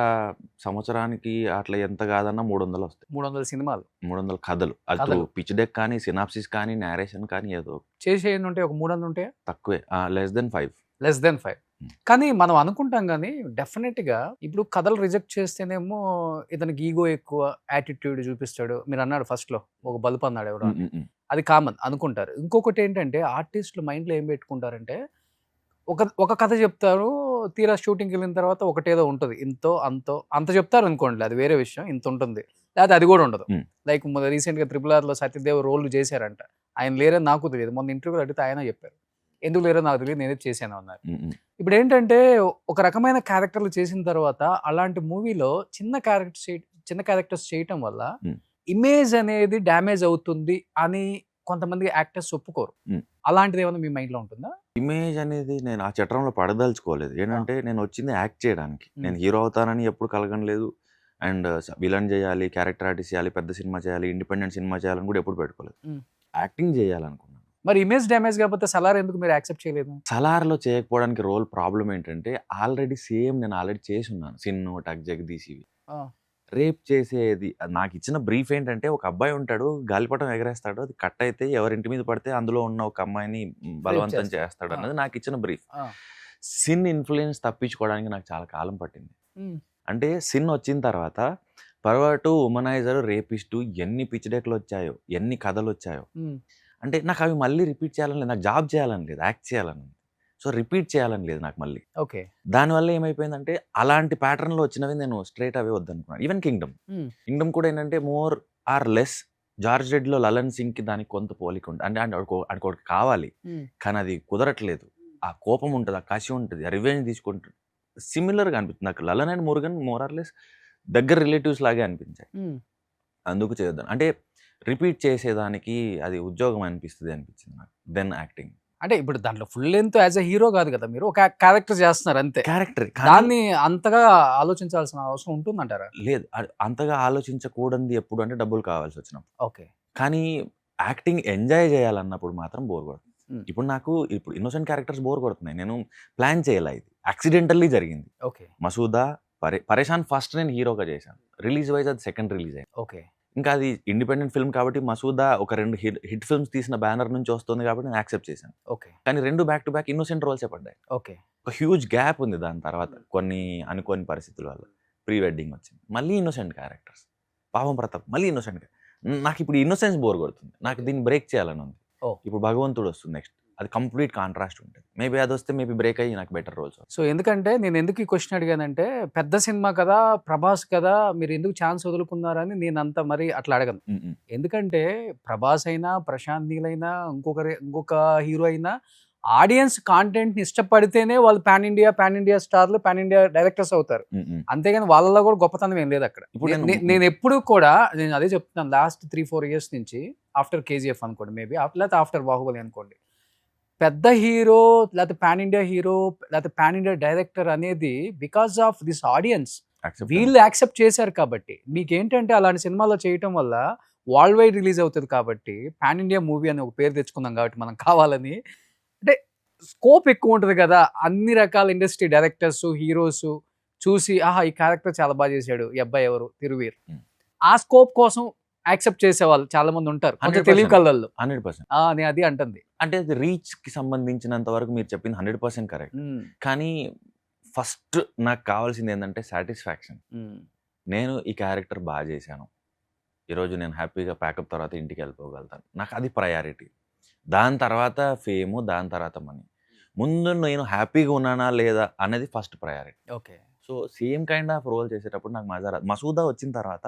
సంవత్సరానికి అట్లా ఎంత కాదన్నా 300 వస్తాయి. 300 సినిమాలు 300 కథలు. అది త్రూ కథలు. పిచ్ డెక్ కానీ, సినాప్సిస్ కానీ, నేరేషన్ కానీ ఏదో చేసేయని ఉంటాయి, ఒక 300 ఉంటాయా? తక్కువే. Less than 5. Less than 5. కానీ మనం అనుకుంటాం కానీ డెఫినెట్ గా ఇప్పుడు కథలు రిజెక్ట్ చేస్తేనేమో ఇతనికి ఈగో ఎక్కువ, యాటిట్యూడ్ చూపిస్తాడు. మీరు అన్నాడు ఫస్ట్ లో ఒక బల్బ్ అన్నాడు ఎవరో అని. అది కామన్ అనుకుంటారు. ఇంకొకటి ఏంటంటే ఆర్టిస్టులు మైండ్ లో ఏం పెట్టుకుంటారంటే ఒక కథ చెప్తారు, తీరా షూటింగ్కి వెళ్ళిన తర్వాత ఒకటేదో ఉంటుంది, అంత చెప్తారు అనుకోండి, అది వేరే విషయం. ఇంత ఉంటుంది, లేకపోతే అది కూడా ఉండదు. లైక్ రీసెంట్ గా RRR లో సత్యదేవ్ రోల్ చేశారంట, ఆయన లేరని నాకు తెలియదు. మొన్న ఇంటర్వ్యూలో అడిగితే ఆయన చెప్పారు, ఎందుకు లేరో నాకు తెలియదు, నేనే చేశాను అన్నారు. ఇప్పుడు ఏంటంటే ఒక రకమైన క్యారెక్టర్లు చేసిన తర్వాత అలాంటి మూవీలో చిన్న క్యారెక్టర్స్ చేయటం వల్ల ఇమేజ్ అనేది డ్యామేజ్ అవుతుంది అని కొంతమంది యాక్టర్స్ ఒప్పుకోరు. అలాంటిది ఏమైనా మీ మైండ్ లో ఉంటుందా? ఇమేజ్ అనేది నేను ఆ చట్రంలో పడదలుచుకోలేదు. ఏంటంటే నేను వచ్చింది యాక్ట్ చేయడానికి. నేను హీరో అవుతానని ఎప్పుడు కలగనలేదు. అండ్ విలన్ చేయాలి, క్యారెక్టర్ ఆర్టిస్ట్ చేయాలి, పెద్ద సినిమా చేయాలి, ఇండిపెండెంట్ సినిమా చేయాలని కూడా ఎప్పుడు పెట్టుకోలేదు. యాక్టింగ్ చేయాలనుకున్నాను. మరి ఇమేజ్ డ్యామేజ్ కాకపోతే సలార్ ఎందుకు మీరు యాక్సెప్ట్ చేయలేదు? సలార్లో చేయకపోవడానికి రోల్ ప్రాబ్లం ఏంటంటే ఆల్రెడీ నేను ఆల్రెడీ చేసి ఉన్నాను. సిన్ను, టక్ జగదీష్ ఇవి. రేప్ చేసేది నాకు ఇచ్చిన బ్రీఫ్ ఏంటంటే ఒక అబ్బాయి ఉంటాడు, గాలిపటం ఎగరేస్తాడు, అది కట్ అయితే ఎవరింటి మీద పడితే అందులో ఉన్న ఒక అమ్మాయిని బలవంతం చేస్తాడు అన్నది నాకు ఇచ్చిన బ్రీఫ్. సిన్ ఇన్ఫ్లుయెన్స్ తప్పించుకోవడానికి నాకు చాలా కాలం పట్టింది. అంటే సిన్ వచ్చిన తర్వాత పర్వాటు, ఉమనైజర్, రేపిస్టు ఎన్ని పిచ్ డెక్లు వచ్చాయో, ఎన్ని కథలు వచ్చాయో, అంటే నాకు అవి మళ్ళీ రిపీట్ చేయాలని లేదు. నాకు జాబ్ చేయాలని లేదు, యాక్ట్ చేయాలని. సో రిపీట్ చేయాలని లేదు నాకు మళ్ళీ. ఓకే. దానివల్ల ఏమైపోయిందంటే అలాంటి ప్యాటర్న్లో వచ్చినవి నేను స్ట్రైట్ అవే వద్దనుకున్నాను. ఈవెన్ కింగ్డమ్ కూడా ఏంటంటే మోర్ ఆర్ లెస్ జార్జ్ రెడ్డిలో లలన్ సింగ్కి దానికి కొంత పోలిక ఉంటుంది. అంటే అనుకోటి కావాలి, కానీ అది కుదరట్లేదు. ఆ కోపం ఉంటుంది, ఆ కసి ఉంటుంది, ఆ రివెంజ్ తీసుకుంటుంది. సిమిలర్గా అనిపిస్తుంది నాకు. Lallan and Murugan more or less దగ్గర రిలేటివ్స్ లాగే అనిపించాయి. అందుకు చేయొద్దాను. అంటే రిపీట్ చేసేదానికి అది ఉద్యోగం అనిపిస్తుంది అనిపించింది నాకు. Than acting. అంటే ఇప్పుడు దాంట్లో full length as a hero కాదు కదా, మీరు ఒక క్యారెక్టర్ చేస్తున్నారు అంతే. క్యారెక్టర్ దాన్ని అంతగా ఆలోచించాల్సిన అవసరం ఉంటుందంటారా? లేదు, అంతగా ఆలోచించకూడదు ఎప్పుడు అంటే డబ్బులు కావాల్సి వచ్చినప్పుడు. ఓకే. కానీ యాక్టింగ్ ఎంజాయ్ చేయాలన్నప్పుడు మాత్రం బోర్ కొడుతుంది. ఇప్పుడు నాకు ఇన్నోసెంట్ క్యారెక్టర్స్ బోర్ కొడుతున్నాయి. నేను ప్లాన్ చేయాలి, ఇది యాక్సిడెంటల్లీ జరిగింది. ఓకే. మసూదా, పరేషాన్ ఫస్ట్ నేను హీరోగా చేశాను. రిలీజ్ వైజ్ అది సెకండ్ రిలీజ్ అయింది. ఓకే. ఇంకా అది ఇండిపెండెంట్ ఫిల్మ్ కాబట్టి మసూదా ఒక 2 హిట్ ఫిల్మ్స్ తీసిన బ్యానర్ నుంచి వస్తుంది కాబట్టి నేను యాక్సెప్ట్ చేశాను. ఓకే. కానీ 2 బ్యాక్ టు బ్యాక్ ఇన్నోసెంట్ రోల్సే పడ్డాయి. ఓకే. ఒక హ్యూజ్ గ్యాప్ ఉంది దాని తర్వాత కొన్ని అనుకోని పరిస్థితుల వల్ల. ప్రీ వెడ్డింగ్ వచ్చింది, మళ్ళీ ఇన్నోసెంట్ క్యారెక్టర్స్. పాపం ప్రతాప్ మళ్ళీ ఇన్నోసెంట్. నాకు ఇప్పుడు ఇన్నోసెన్స్ బోర్ కొడుతుంది, నాకు దీన్ని బ్రేక్ చేయాలని ఉంది. ఇప్పుడు భగవంతుడు వస్తుంది నెక్స్ట్, అది కంప్లీట్ కాంట్రాస్ట్ ఉంటుంది. మేబీ అది వస్తే మేబీ బ్రేక్ అయ్యి నాకు బెటర్ రోల్స్. సో ఎందుకంటే నేను ఎందుకు ఈ క్వశ్చన్ అడిగానంటే పెద్ద సినిమా కదా, ప్రభాస్ కదా, మీరు ఎందుకు ఛాన్స్ వదులుకున్నారని నేను అంత మరి అట్లా అడగను. ఎందుకంటే ప్రభాస్ అయినా, ప్రశాంత్ నీల్ అయినా, ఇంకొక హీరో అయినా ఆడియన్స్ కాంటెంట్ ని ఇష్టపడితేనే వాళ్ళు పాన్ ఇండియా స్టార్లు, పాన్ ఇండియా డైరెక్టర్స్ అవుతారు. అంతేగాని వాళ్ళలో కూడా గొప్పతనం ఏం లేదు అక్కడ. నేను ఎప్పుడు కూడా నేను అదే చెప్తున్నాను, లాస్ట్ 3-4 years నుంచి ఆఫ్టర్ KGF అనుకోండి, మేబీ లేకపోతే ఆఫ్టర్ బాహుబలి అనుకోండి, పెద్ద హీరో లేకపోతే పాన్ ఇండియా హీరో లేకపోతే పాన్ ఇండియా డైరెక్టర్ అనేది బికాస్ ఆఫ్ దిస్ ఆడియన్స్ వీళ్ళు యాక్సెప్ట్ చేశారు కాబట్టి. మీకేంటంటే అలాంటి సినిమాలో చేయటం వల్ల వరల్డ్ వైడ్ రిలీజ్ అవుతుంది కాబట్టి, పాన్ ఇండియా మూవీ అని ఒక పేరు తెచ్చుకుందాం కాబట్టి మనం కావాలని, అంటే స్కోప్ ఎక్కువ ఉంటుంది కదా, అన్ని రకాల ఇండస్ట్రీ డైరెక్టర్స్, హీరోస్ చూసి ఆహా ఈ క్యారెక్టర్ చాలా బాగా చేశాడు ఈ అబ్బాయి ఎవరు తిరువీర్, ఆ స్కోప్ కోసం యాక్సెప్ట్ చేసే వాళ్ళు చాలా మంది ఉంటారు తెలివి కళ్ళల్లో. 100% నేను అది అంటుంది. అంటే అది రీచ్ కి సంబంధించినంత వరకు మీరు చెప్పింది 100% కరెక్ట్. కానీ ఫస్ట్ నాకు కావాల్సింది ఏంటంటే సాటిస్ఫాక్షన్. నేను ఈ క్యారెక్టర్ బాగా చేశాను, ఈరోజు నేను హ్యాపీగా ప్యాకప్ తర్వాత ఇంటికి వెళ్ళిపోగలుగుతాను, నాకు అది ప్రయారిటీ. దాని తర్వాత ఫేము, దాని తర్వాత మనీ. ముందు నేను హ్యాపీగా ఉన్నానా లేదా అనేది first priority. Okay. So same kind of role చేసేటప్పుడు నాకు మజా రాదు. మసూదా వచ్చిన తర్వాత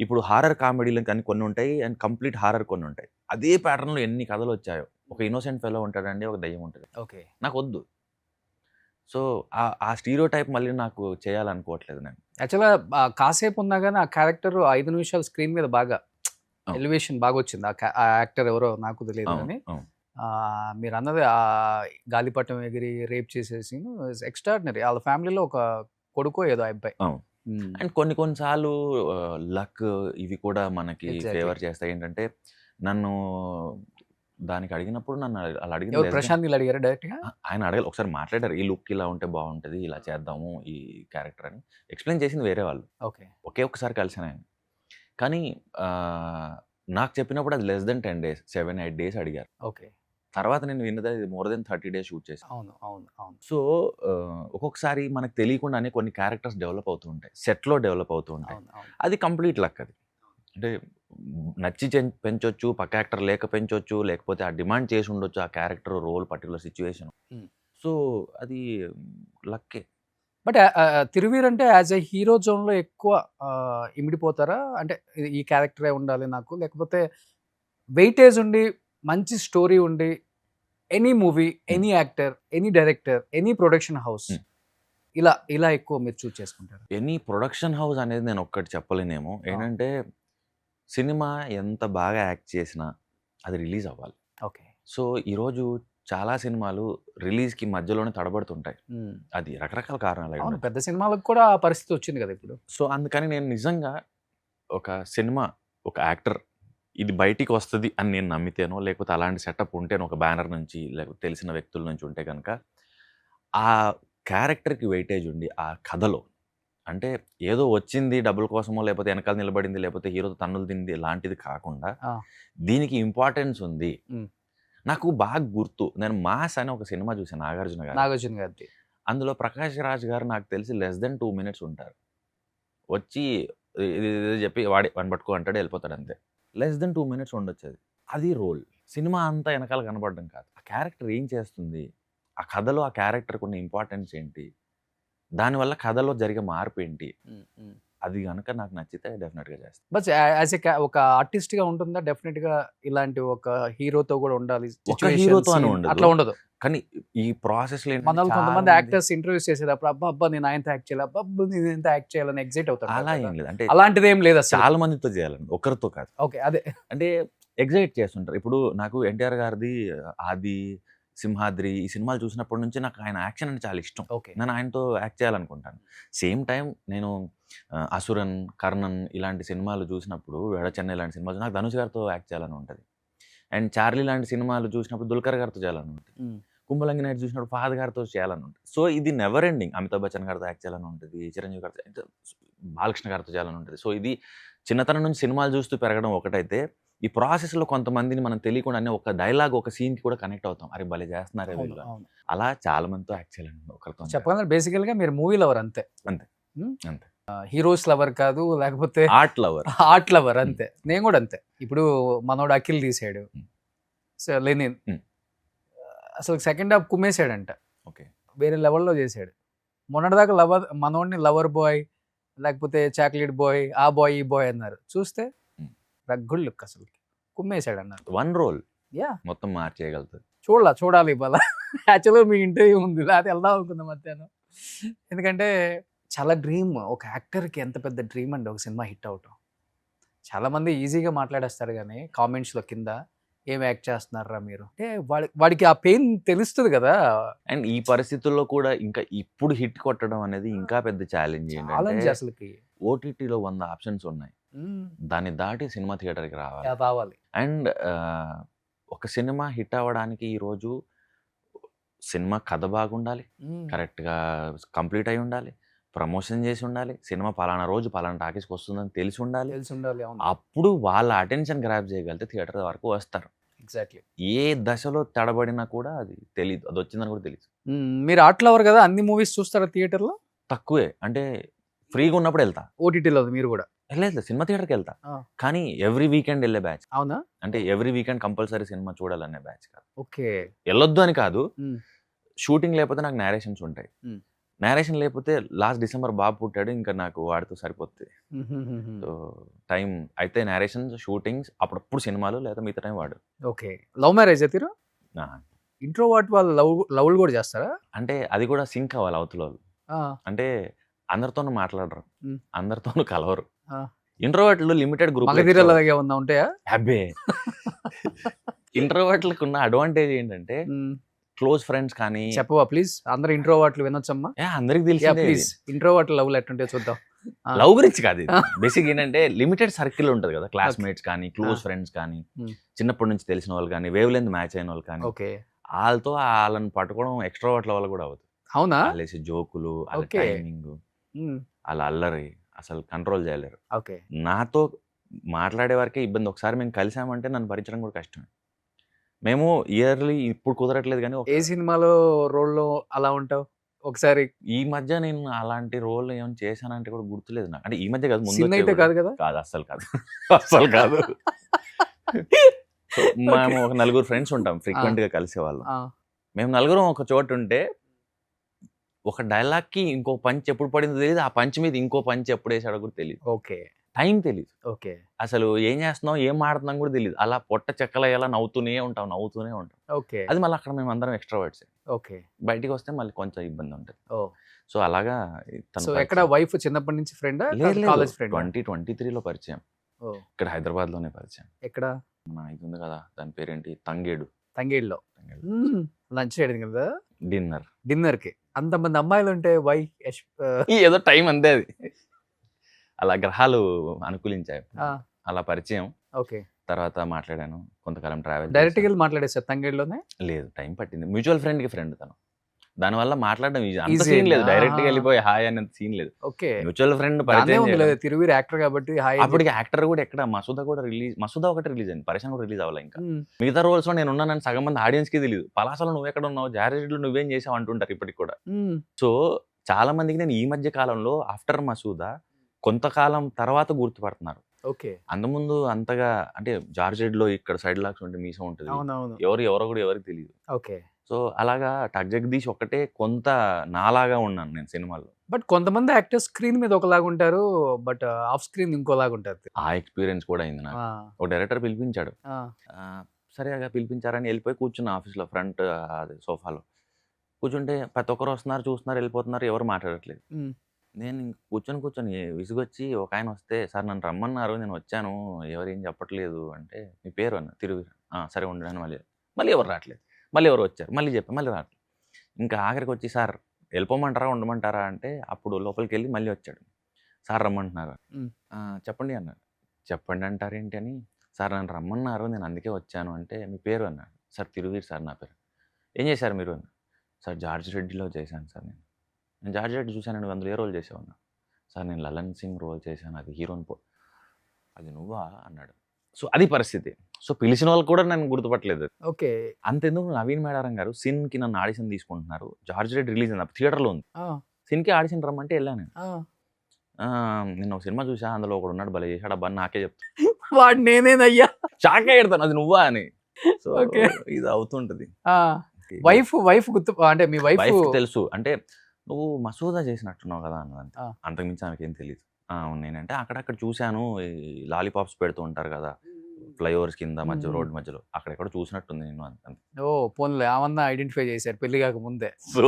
ఇప్పుడు హారర్ కామెడీలు కానీ కొన్ని ఉంటాయి అండ్ కంప్లీట్ హారర్ కొన్ని ఉంటాయి. అదే ప్యాటర్న్లో ఎన్ని కథలు వచ్చాయో, ఒక ఇన్నోసెంట్ ఫెలో ఉంటాడండి, ఒక దయ్యం ఉంటుంది. ఓకే. నాకు వద్దు. సో ఆ స్టీరియో టైప్ మళ్ళీ నాకు చేయాలనుకోవట్లేదు నేను. యాక్చువల్గా కాసేపు ఉన్నా కానీ ఆ క్యారెక్టర్ 5 నిమిషాలు స్క్రీన్ మీద బాగా ఎలివేషన్ బాగా వచ్చింది. ఆ యాక్టర్ ఎవరో నాకు తెలియదు కానీ మీరు అన్నది ఆ గాలిపటం ఎగిరి రేప్ చేసేసి ఎక్స్ట్రాడినరీ. వాళ్ళ ఫ్యామిలీలో ఒక కొడుకో ఏదో అబ్బాయి. అండ్ కొన్నిసార్లు లక్ ఇవి కూడా మనకి ఫేవర్ చేస్తాయి. ఏంటంటే నన్ను దానికి అడిగినప్పుడు నన్ను అలా అడిగింది ప్రశాంత్ నీళ్ళు అడిగారు డైరెక్ట్ గా. ఆయన అడగాలి, ఒకసారి మాట్లాడారు, ఈ లుక్ ఇలా ఉంటే బాగుంటుంది, ఇలా చేద్దాము ఈ క్యారెక్టర్ అని ఎక్స్ప్లెయిన్ చేసింది వేరే వాళ్ళు. ఓకే. ఒకసారి కలిసాను ఆయన. కానీ నాకు చెప్పినప్పుడు అది లెస్ దెన్ 10 days 7-8 days అడిగారు. ఓకే. తర్వాత నేను విన్నది అది మోర్ దెన్ 30 days షూట్ చేశాను. అవును అవును అవును. సో ఒక్కొక్కసారి మనకు తెలియకుండానే కొన్ని క్యారెక్టర్స్ డెవలప్ అవుతూ ఉంటాయి, సెట్లో డెవలప్ అవుతూ ఉంటాయి. అది కంప్లీట్ లక్. అది అంటే నచ్చి పెంచొచ్చు, పక్క యాక్టర్ లేక పెంచొచ్చు, లేకపోతే ఆ డిమాండ్ చేసి ఉండొచ్చు ఆ character role particular situation. So అది లక్కే. బట్ తిరువీర్ అంటే యాజ్ ఎ హీరో జోన్లో ఎక్కువ ఇమిడిపోతారా? అంటే ఈ క్యారెక్టరే ఉండాలి నాకు, లేకపోతే వెయిటేజ్ ఉండి మంచి స్టోరీ ఉండి any movie, any actor, any director, any production house ఇలా ఎక్కువ మీరు చూస్ చేసుకుంటారు? ఎనీ ప్రొడక్షన్ హౌస్ అనేది నేను ఒక్కటి చెప్పలేనేమో. ఏంటంటే సినిమా ఎంత బాగా యాక్ట్ చేసినా అది రిలీజ్ అవ్వాలి. ఓకే. సో ఈరోజు చాలా సినిమాలు రిలీజ్కి మధ్యలోనే తడబడుతుంటాయి. అది రకరకాల కారణాలు. పెద్ద సినిమాలకు కూడా ఆ పరిస్థితి వచ్చింది కదా ఇప్పుడు. సో అందుకని నేను నిజంగా ఒక సినిమా, ఒక యాక్టర్ ఇది బయటికి వస్తుంది అని నేను నమ్మితేనో, లేకపోతే అలాంటి సెటప్ ఉంటేనో, ఒక బ్యానర్ నుంచి లేకపోతే తెలిసిన వ్యక్తుల నుంచి ఉంటే కనుక ఆ క్యారెక్టర్కి వెయిటేజ్ ఉండి ఆ కథలో, అంటే ఏదో వచ్చింది డబ్బుల కోసమో, లేకపోతే వెనకాల నిలబడింది, లేకపోతే హీరోతో తన్నులు తింది లాంటిది కాకుండా దీనికి ఇంపార్టెన్స్ ఉంది. నాకు బాగా గుర్తు, నేను మాస్ అని ఒక సినిమా చూసాను, నాగార్జున గారి. అందులో ప్రకాష్ రాజ్ గారు నాకు తెలిసి లెస్ దెన్ 2 minutes ఉంటారు. వచ్చి ఇది చెప్పి వాడిని పట్టుకో అంటాడు, వెళ్ళిపోతాడు అంతే. లెస్ దెన్ 2 minutes ఉండొచ్చు. అది రోల్. సినిమా అంతా వెనకాల కనపడడం కాదు, ఆ క్యారెక్టర్ ఏం చేస్తుంది, ఆ కథలో ఆ క్యారెక్టర్కి ఉన్న ఇంపార్టెన్స్ ఏంటి, దానివల్ల కథలో జరిగే మార్పు ఏంటి, అది కనుక నాకు నచ్చితే డెఫినెట్గా చేస్తాను. బట్ యాజ్ ఏ ఒక ఆర్టిస్ట్గా ఉంటుందా డెఫినెట్గా ఇలాంటి ఒక హీరోతో కూడా ఉండాలి? ఒక హీరోతో అని ఉండదు, అట్లా ఉండదు. కానీ ఈ ప్రాసెస్లో మన కొంతమంది యాక్టర్స్ ఇంటర్వ్యూస్ చేసేటప్పుడు అబ్బా నేను ఆయనతో యాక్ట్ చేయాలి, అబ్బా నేను ఎంత యాక్ట్ చేయాలని ఎగ్జైట్ అవుతారు. అలా ఏం లేదు, అంటే అలాంటిది ఏం లేదు, చాలా మందితో చేయాలని, ఒకరితో కాదు. ఓకే. అదే అంటే ఎగ్జైట్ చేస్తుంటారు. ఇప్పుడు నాకు ఎన్టీఆర్ గారిది ఆది, సింహాద్రి ఈ సినిమాలు చూసినప్పటి నుంచి నాకు ఆయన యాక్షన్ అంటే చాలా ఇష్టం. ఓకే. నేను ఆయనతో యాక్ట్ చేయాలనుకుంటాను. సేమ్ టైం నేను అసురన్, కర్ణన్ ఇలాంటి సినిమాలు చూసినప్పుడు, వేడ చెన్నై లాంటి సినిమాలు నాకు ధనుష్ గారితో యాక్ట్ చేయాలని ఉంటుంది. అండ్ చార్లీ లాంటి సినిమాలు చూసినప్పుడు దుల్కర్ గారితో చేయాలని ఉంటుంది. కుంభలంగి నైట్ చూసినప్పుడు ఫహద్ గారితో చేయాలని ఉంటుంది. సో ఇది నెవర్ ఎండింగ్. అమితాబ్ బచ్చన్ గారితో యాక్ట్ చేయాలని ఉంటుంది, చిరంజీవి గారితో, బాలకృష్ణ గారితో చేయాలని ఉంటుంది. సో ఇది చిన్నతనం నుంచి సినిమాలు చూస్తూ పెరగడం ఒకటైతే, ఈ ప్రాసెస్లో కొంతమందిని మనం తెలియకుండానే ఒక డైలాగ్, ఒక సీన్కి కూడా కనెక్ట్ అవుతాం. అరే భలే చేస్తున్నారే వీళ్ళు. అలా చాలా మందితో యాక్ట్ చేయాలని ఒకరితో. చెప్పగలరు బేసికల్గా మీరు మూవీ లవర్ అంతే. అంతే అంతే. హీరోస్ లవర్ కాదు, లేకపోతే ఆర్ట్ లవర్ అంతే. నేను కూడా అంతే. ఇప్పుడు మనోడు అఖిల్ తీసాడు, సో లెనిన్ అసలు సెకండ్ హాఫ్ కుమ్మేశాడంట. ఓకే. వేరే లెవెల్లో చేశాడు. మొన్నటిదాకా మనోడిని లవర్ బాయ్, లేకపోతే చాక్లెట్ బాయ్, ఆ బాయ్ ఈ బాయ్ అన్నారు. చూస్తే రగ్గుడు లుక్, అసలు కుమ్మేశాడు అన్నారు. వన్ రోల్ యా మొత్తం మార్చేయగలుగుతుంది. చూడాలి ఇవాళ. యాక్చువల్గా మీ ఇంటర్వ్యూ ఉంది, అది వెళ్దాం అనుకుందాం మధ్యాహ్నం. ఎందుకంటే చాలా డ్రీమ్, ఒక యాక్టర్కి ఎంత పెద్ద డ్రీమ్ అండి ఒక సినిమా హిట్ అవటం. చాలామంది ఈజీగా మాట్లాడేస్తారు కానీ కామెంట్స్లో కింద ఏం యాక్ట్ చేస్తున్నారా మీరు అంటే, వాడికి ఆ పెయిన్ తెలుస్తుంది కదా. అండ్ ఈ పరిస్థితుల్లో కూడా ఇంకా ఇప్పుడు హిట్ కొట్టడం అనేది ఇంకా పెద్ద ఛాలెంజ్. ఏంటంటే అసలుకి ఓటీటీలో 100 ఆప్షన్స్ ఉన్నాయి, దాన్ని దాటి సినిమా థియేటర్కి రావాలి. అండ్ ఒక సినిమా హిట్ అవ్వడానికి ఈరోజు సినిమా కథ బాగుండాలి, కరెక్ట్గా కంప్లీట్ అయి ఉండాలి, ప్రమోషన్ చేసి ఉండాలి, సినిమా పలానా రోజు పలానా టాకీస్కి వస్తుందని తెలిసి ఉండాలి. అప్పుడు వాళ్ళ అటెన్షన్ గ్రాప్ చేయగలిగితే థియేటర్ వరకు వస్తారు. ఎగ్జాక్ట్లీ. ఏ దశలో తడబడినా కూడా అది తెలియదు, అది వచ్చిందని కూడా తెలియదు. మీరు ఆర్ట్ లవర్ కదా, అన్ని మూవీస్ చూస్తారా థియేటర్లో? తక్కువే, అంటే ఫ్రీగా ఉన్నప్పుడు వెళ్తా. ఓటీటీలో మీరు కూడా? లేదు, సినిమా థియేటర్కి వెళ్తా, కానీ ఎవ్రీ వీకెండ్ వెళ్ళే బ్యాచ్. అవునా? అంటే ఎవ్రీ వీకెండ్ కంపల్సరీ సినిమా చూడాలనే బ్యాచ్ కాదు. ఓకే. వెళ్ళొద్దు అని కాదు, షూటింగ్ లేకపోతే నాకు నేరేషన్స్ ఉంటాయి. Hmm. నేరేషన్ లేకపోతే లాస్ట్ డిసెంబర్ బాబు పుట్టాడు, ఇంకా నాకు వాడితో సరిపోతుంది. సో టైం అయితే నేరేషన్స్, షూటింగ్స్, అప్పుడప్పుడు సినిమాలు, లేదా మిగతా టైం వాడు. ఓకే. లవ్ మ్యారేజ్ తీరు నా. ఇంట్రోవర్ట్ వాళ్ళు లవ్లు కూడా చేస్తారా? అంటే అది కూడా సింక్ అవ్వాలి అవతల వాళ్ళు. ఆ, అంటే అందరితోనూ మాట్లాడరు, Hmm. అందరితోనూ కలవరు. ఆ. ఇంట్రోవర్ట్లు లిమిటెడ్ గ్రూప్. మగధీరలాగా ఏమన్నా ఉంటాయా? అబ్బే ఇంట్రోవర్ట్లకు ఉన్న అడ్వాంటేజ్ ఏంటంటే క్లోజ్ ఫ్రెండ్స్ కానీ చెప్పవా ప్లీజ్, అందరు ఇంట్రోవర్ట్లు వినొచ్చమ్మా. అందరికి ప్లీజ్ తెలిసి ఇంట్రోవర్ట్ లవ్లు ఎట్టుంటే చూద్దాం. లవ్ గురించి కాదు, బేసిక్ ఏంటంటే లిమిటెడ్ సర్కిల్ ఉంటది కదా, క్లాస్మేట్స్ కానీ, క్లోజ్ ఫ్రెండ్స్ కానీ, చిన్నప్పటి నుంచి తెలిసిన వాళ్ళు కానీ, వేవ్ లెంత్ మ్యాచ్ అయిన వాళ్ళు కానీ, ఓకే. వాళ్ళతో వాళ్ళని పట్టుకోవడం ఎక్స్ట్రోవర్ట్ల వల్ల కూడా అవుతుంది. అవునా? వాళ్ళేసి జోకులు, వాళ్ళ Okay. టైమింగ్, వాళ్ళ అల్లరి అసలు కంట్రోల్ చేయలేరు. ఓకే. నాతో మాట్లాడే వరకే ఇబ్బంది. ఒకసారి మేము కలిసామంటే నన్ను భరించడం కూడా కష్టమే. మేము ఇయర్లీ ఇప్పుడు కుదరట్లేదు కానీ ఏ సినిమాలో రోల్లో అలా ఉంటావు ఒకసారి? ఈ మధ్య నేను అలాంటి రోల్ ఏమైనా చేశానంటే కూడా గుర్తులేదు నాకు. అంటే ఈ మధ్య కాదు, ముందు సిన్ అయితే వచ్చేవి కాదు కూడా. కదా? కాదు, అస్సలు కాదు. అస్సలు కాదు. So, మేము ఒక నలుగురు ఫ్రెండ్స్ ఉంటాం, ఫ్రీక్వెంట్ గా కలిసేవాళ్ళం. ఆ, మేము నలుగురం ఒక చోట ఉంటే ఒక డైలాగ్ కి ఇంకో పంచ్ ఎప్పుడు పడిందో తెలియదు, ఆ పంచ్ మీద ఇంకో పంచ్ ఎప్పుడు వేసాడో కూడా తెలియదు, ఓకే. టైం తెలియదు, ఓకే. అసలు ఏం చేస్తున్నాం ఏం మాడుతున్నాం కూడా తెలియదు. అలా పొట్ట చెక్కల ఎలా నవ్వుతూనే ఉంటాం. ఓకే. అది మళ్ళీ అక్కడ మేము అందరం ఎక్స్ట్రావర్ట్స్. ఓకే. బయటికి వస్తే మళ్ళీ కొంచెం ఇబ్బంది ఉంటుంది. ఓ, సో అలాగా సో ఎక్కడ వైఫ్ చిన్నప్పటి నుంచి ఫ్రెండా, కాలేజ్ ఫ్రెండ్? 2023లో పరిచయం. ఓ, ఇక్కడ హైదరాబాద్ లోనే పరిచయం. ఎక్కడ? మన ఇది ఉంది కదా, దాని పేరేంటి, తంగేడు. తంగేడులో లంచ్ చేయడం కదా, డిన్నర్. డిన్నర్ కి. అంతమంది అమ్మాయిలు ఉంటే వై? ఏదో టైం అంతే అది, అలా గ్రహాలు అనుకూలించాయి. అలా పరిచయం. ఓకే. తర్వాత మాట్లాడాను, కొంతకాలం ట్రావెల్. డైరెక్ట్ గా మాట్లాడేసారు తంగేడులోనే? లేదు, టైం పట్టింది. మ్యూచువల్ ఫ్రెండ్ కి ఫ్రెండ్ తను, దానివల్ల మాట్లాడడం అంత Easy సీన్ లేదు. అయిందా? డైరెక్ట్ గా వెళ్ళిపోయి హాయ్ అనేది సీన్ లేదు. ఓకే. మ్యూచువల్ ఫ్రెండ్ బాగానే పరిచయం ఉంది చేయడం. లేదా, తిరువీరు యాక్టర్ కాబట్టి హాయ్. అప్పటికి యాక్టర్ కూడా ఎక్కడ, మసూదా ఒకటి రిలీజ్ అయింది, పరిశ్రమ కూడా రిలీజ్ అవ్వాలి. ఇంకా మిగతా రోల్స్ లో నేను ఉన్నానని సగం మంది ఆడియన్స్ కి తెలియదు. పలాసలో నువ్వు ఎక్కడ ఉన్నావు, జారెడ్లో నువ్వేం చేసావు అంటుంటారు ఇప్పటికి కూడా. సో చాలా మందికి నేను ఈ మధ్య కాలంలో ఆఫ్టర్ మసూదా కొంతకాలం తర్వాత గుర్తుపడుతున్నారు. ఓకే. అంతకుముందు అంతగా అంటే జార్జెడ్లో ఇక్కడ సైడ్ లాక్స్ ఉంటే మీసం ఉంటుంది, అవునవును. ఎవరో కూడా ఎవరికి తెలియదు. ఓకే. సో అలాగా టక్ జగదీష్ ఒకటే కొంత నాలాగా ఉన్నాను నేను సినిమాల్లో. బట్ కొంతమంది యాక్టర్స్ స్క్రీన్ మీద ఒకలాగా ఉంటారు, బట్ ఆఫ్ స్క్రీన్ ఇంకోలాగా ఉంటుంది. ఆ ఎక్స్పీరియన్స్ కూడా అయింది నాకు. ఒక డైరెక్టర్ పిలిపించాడు, సరేగా పిలిపించారని వెళ్ళిపోయి కూర్చున్న ఆఫీస్లో ఫ్రంట్ అది సోఫాలో కూర్చుంటే ప్రతి ఒక్కరు వస్తున్నారు, చూస్తున్నారు, వెళ్ళిపోతున్నారు, ఎవరు మాట్లాడట్లేదు. నేను కూర్చొని విసుగొచ్చి ఒక ఆయన వస్తే, సార్ నన్ను రమ్మన్నారు, నేను వచ్చాను, ఎవరేం చెప్పట్లేదు అంటే, మీ పేరు అన్న, తిరువీరు. సరే ఉండడానికి మళ్ళీ ఎవరు రావట్లేదు, మళ్ళీ ఎవరు వచ్చారు, మళ్ళీ చెప్పి మళ్ళీ రావట్లేదు. ఇంకా ఆఖరికి వచ్చి, సార్ వెళ్ళిపోమంటారా ఉండమంటారా అంటే, అప్పుడు లోపలికి వెళ్ళి మళ్ళీ వచ్చాడు, సార్ రమ్మంటున్నారు. చెప్పండి అన్నాడు. చెప్పండి అంటారేంటి అని, సార్ నన్ను రమ్మన్నారు, నేను అందుకే వచ్చాను అంటే, మీ పేరు అన్నాడు. సార్ తిరువీరు సార్ నా పేరు. ఏం చేశారు మీరు అన్న. సార్ జార్జ్ రెడ్డిలో చేశాను సార్, నేను జార్జ్ రెడ్డి చూశాను, నువ్వు అందులో ఏ రోల్ చేసావు. సార్ నేను లలన్ సింగ్ రోల్ చేశాను, అది హీరోని అది నువ్వా అన్నాడు. సో అది పరిస్థితి. సో పిలిచిన వాళ్ళు కూడా నన్ను గుర్తుపట్టలేదు. ఓకే. అంతెందుకు నవీన్ మేడారం గారు సిన్కి నన్ను ఆడిషన్ తీసుకుంటున్నారు, జార్జ్ రెడ్డి రిలీజ్ అయింది, థియేటర్లో ఉంది, సిన్కి ఆడిషన్ రమ్మంటే వెళ్ళాను నేను. నేను ఒక సినిమా చూసా, అందులో ఒకడు ఉన్నాడు, భలే చేశాడు అబ్బా అని నాకే చెప్తాను. వాడు నేనేనయ్యా, షాక్ అయ్యాను, అది నువ్వా అని. సో ఇది అవుతుంటది. వైఫ్ గుర్తు అంటే మీ వైఫ్ తెలుసు అంటే, నువ్వు మసూదా చేసినట్టున్నావు కదా అన్నదంటే, అంతకుమించి ఆమెకేం తెలియదు. నేనంటే అక్కడక్కడ చూశాను, లాలీపాప్స్ పెడుతూ ఉంటారు కదా ఫ్లైఓవర్స్ కింద మధ్య రోడ్ మధ్యలో, అక్కడెక్కడ చూసినట్టుంది నేను అంతే. ఓ పోన్లే, ఆమెన్నా ఐడెంటిఫై చేశారు పెళ్లి కాక ముందే. సో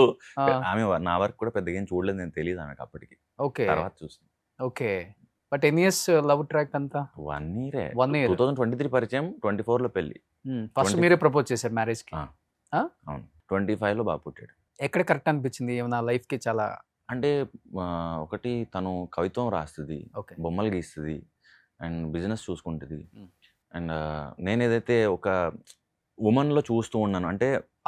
ఆమె నా వర్క్ కూడా పెద్దగా ఏం చూడలేదు, నేను తెలియదు ఆమెకు అప్పటికి. ఓకే. తర్వాత చూసాను. ఓకే. బట్ ఎన్ని ఇయర్స్ లవ్ ట్రాక్ అంతా? 1 year. 1 year. 2023 పరిచయం, 24లో పెళ్లి. ఫస్ట్ మీరే ప్రపోజ్ చేశారు మ్యారేజ్ కి? అవును, 25లో బాబు పుట్టాడు. ఎక్కడ కరెక్ట్ అనిపించింది ఏమన్నా లైఫ్ కి? చాలా అంటే ఒకటి తను కవిత్వం రాస్తుంది, బొమ్మలు గీస్తుంది, అండ్ బిజినెస్ చూసుకుంటుంది. అండ్ నేను ఏదైతే ఒక ఉమెన్లో చూస్తూ ఉన్నాను అంటే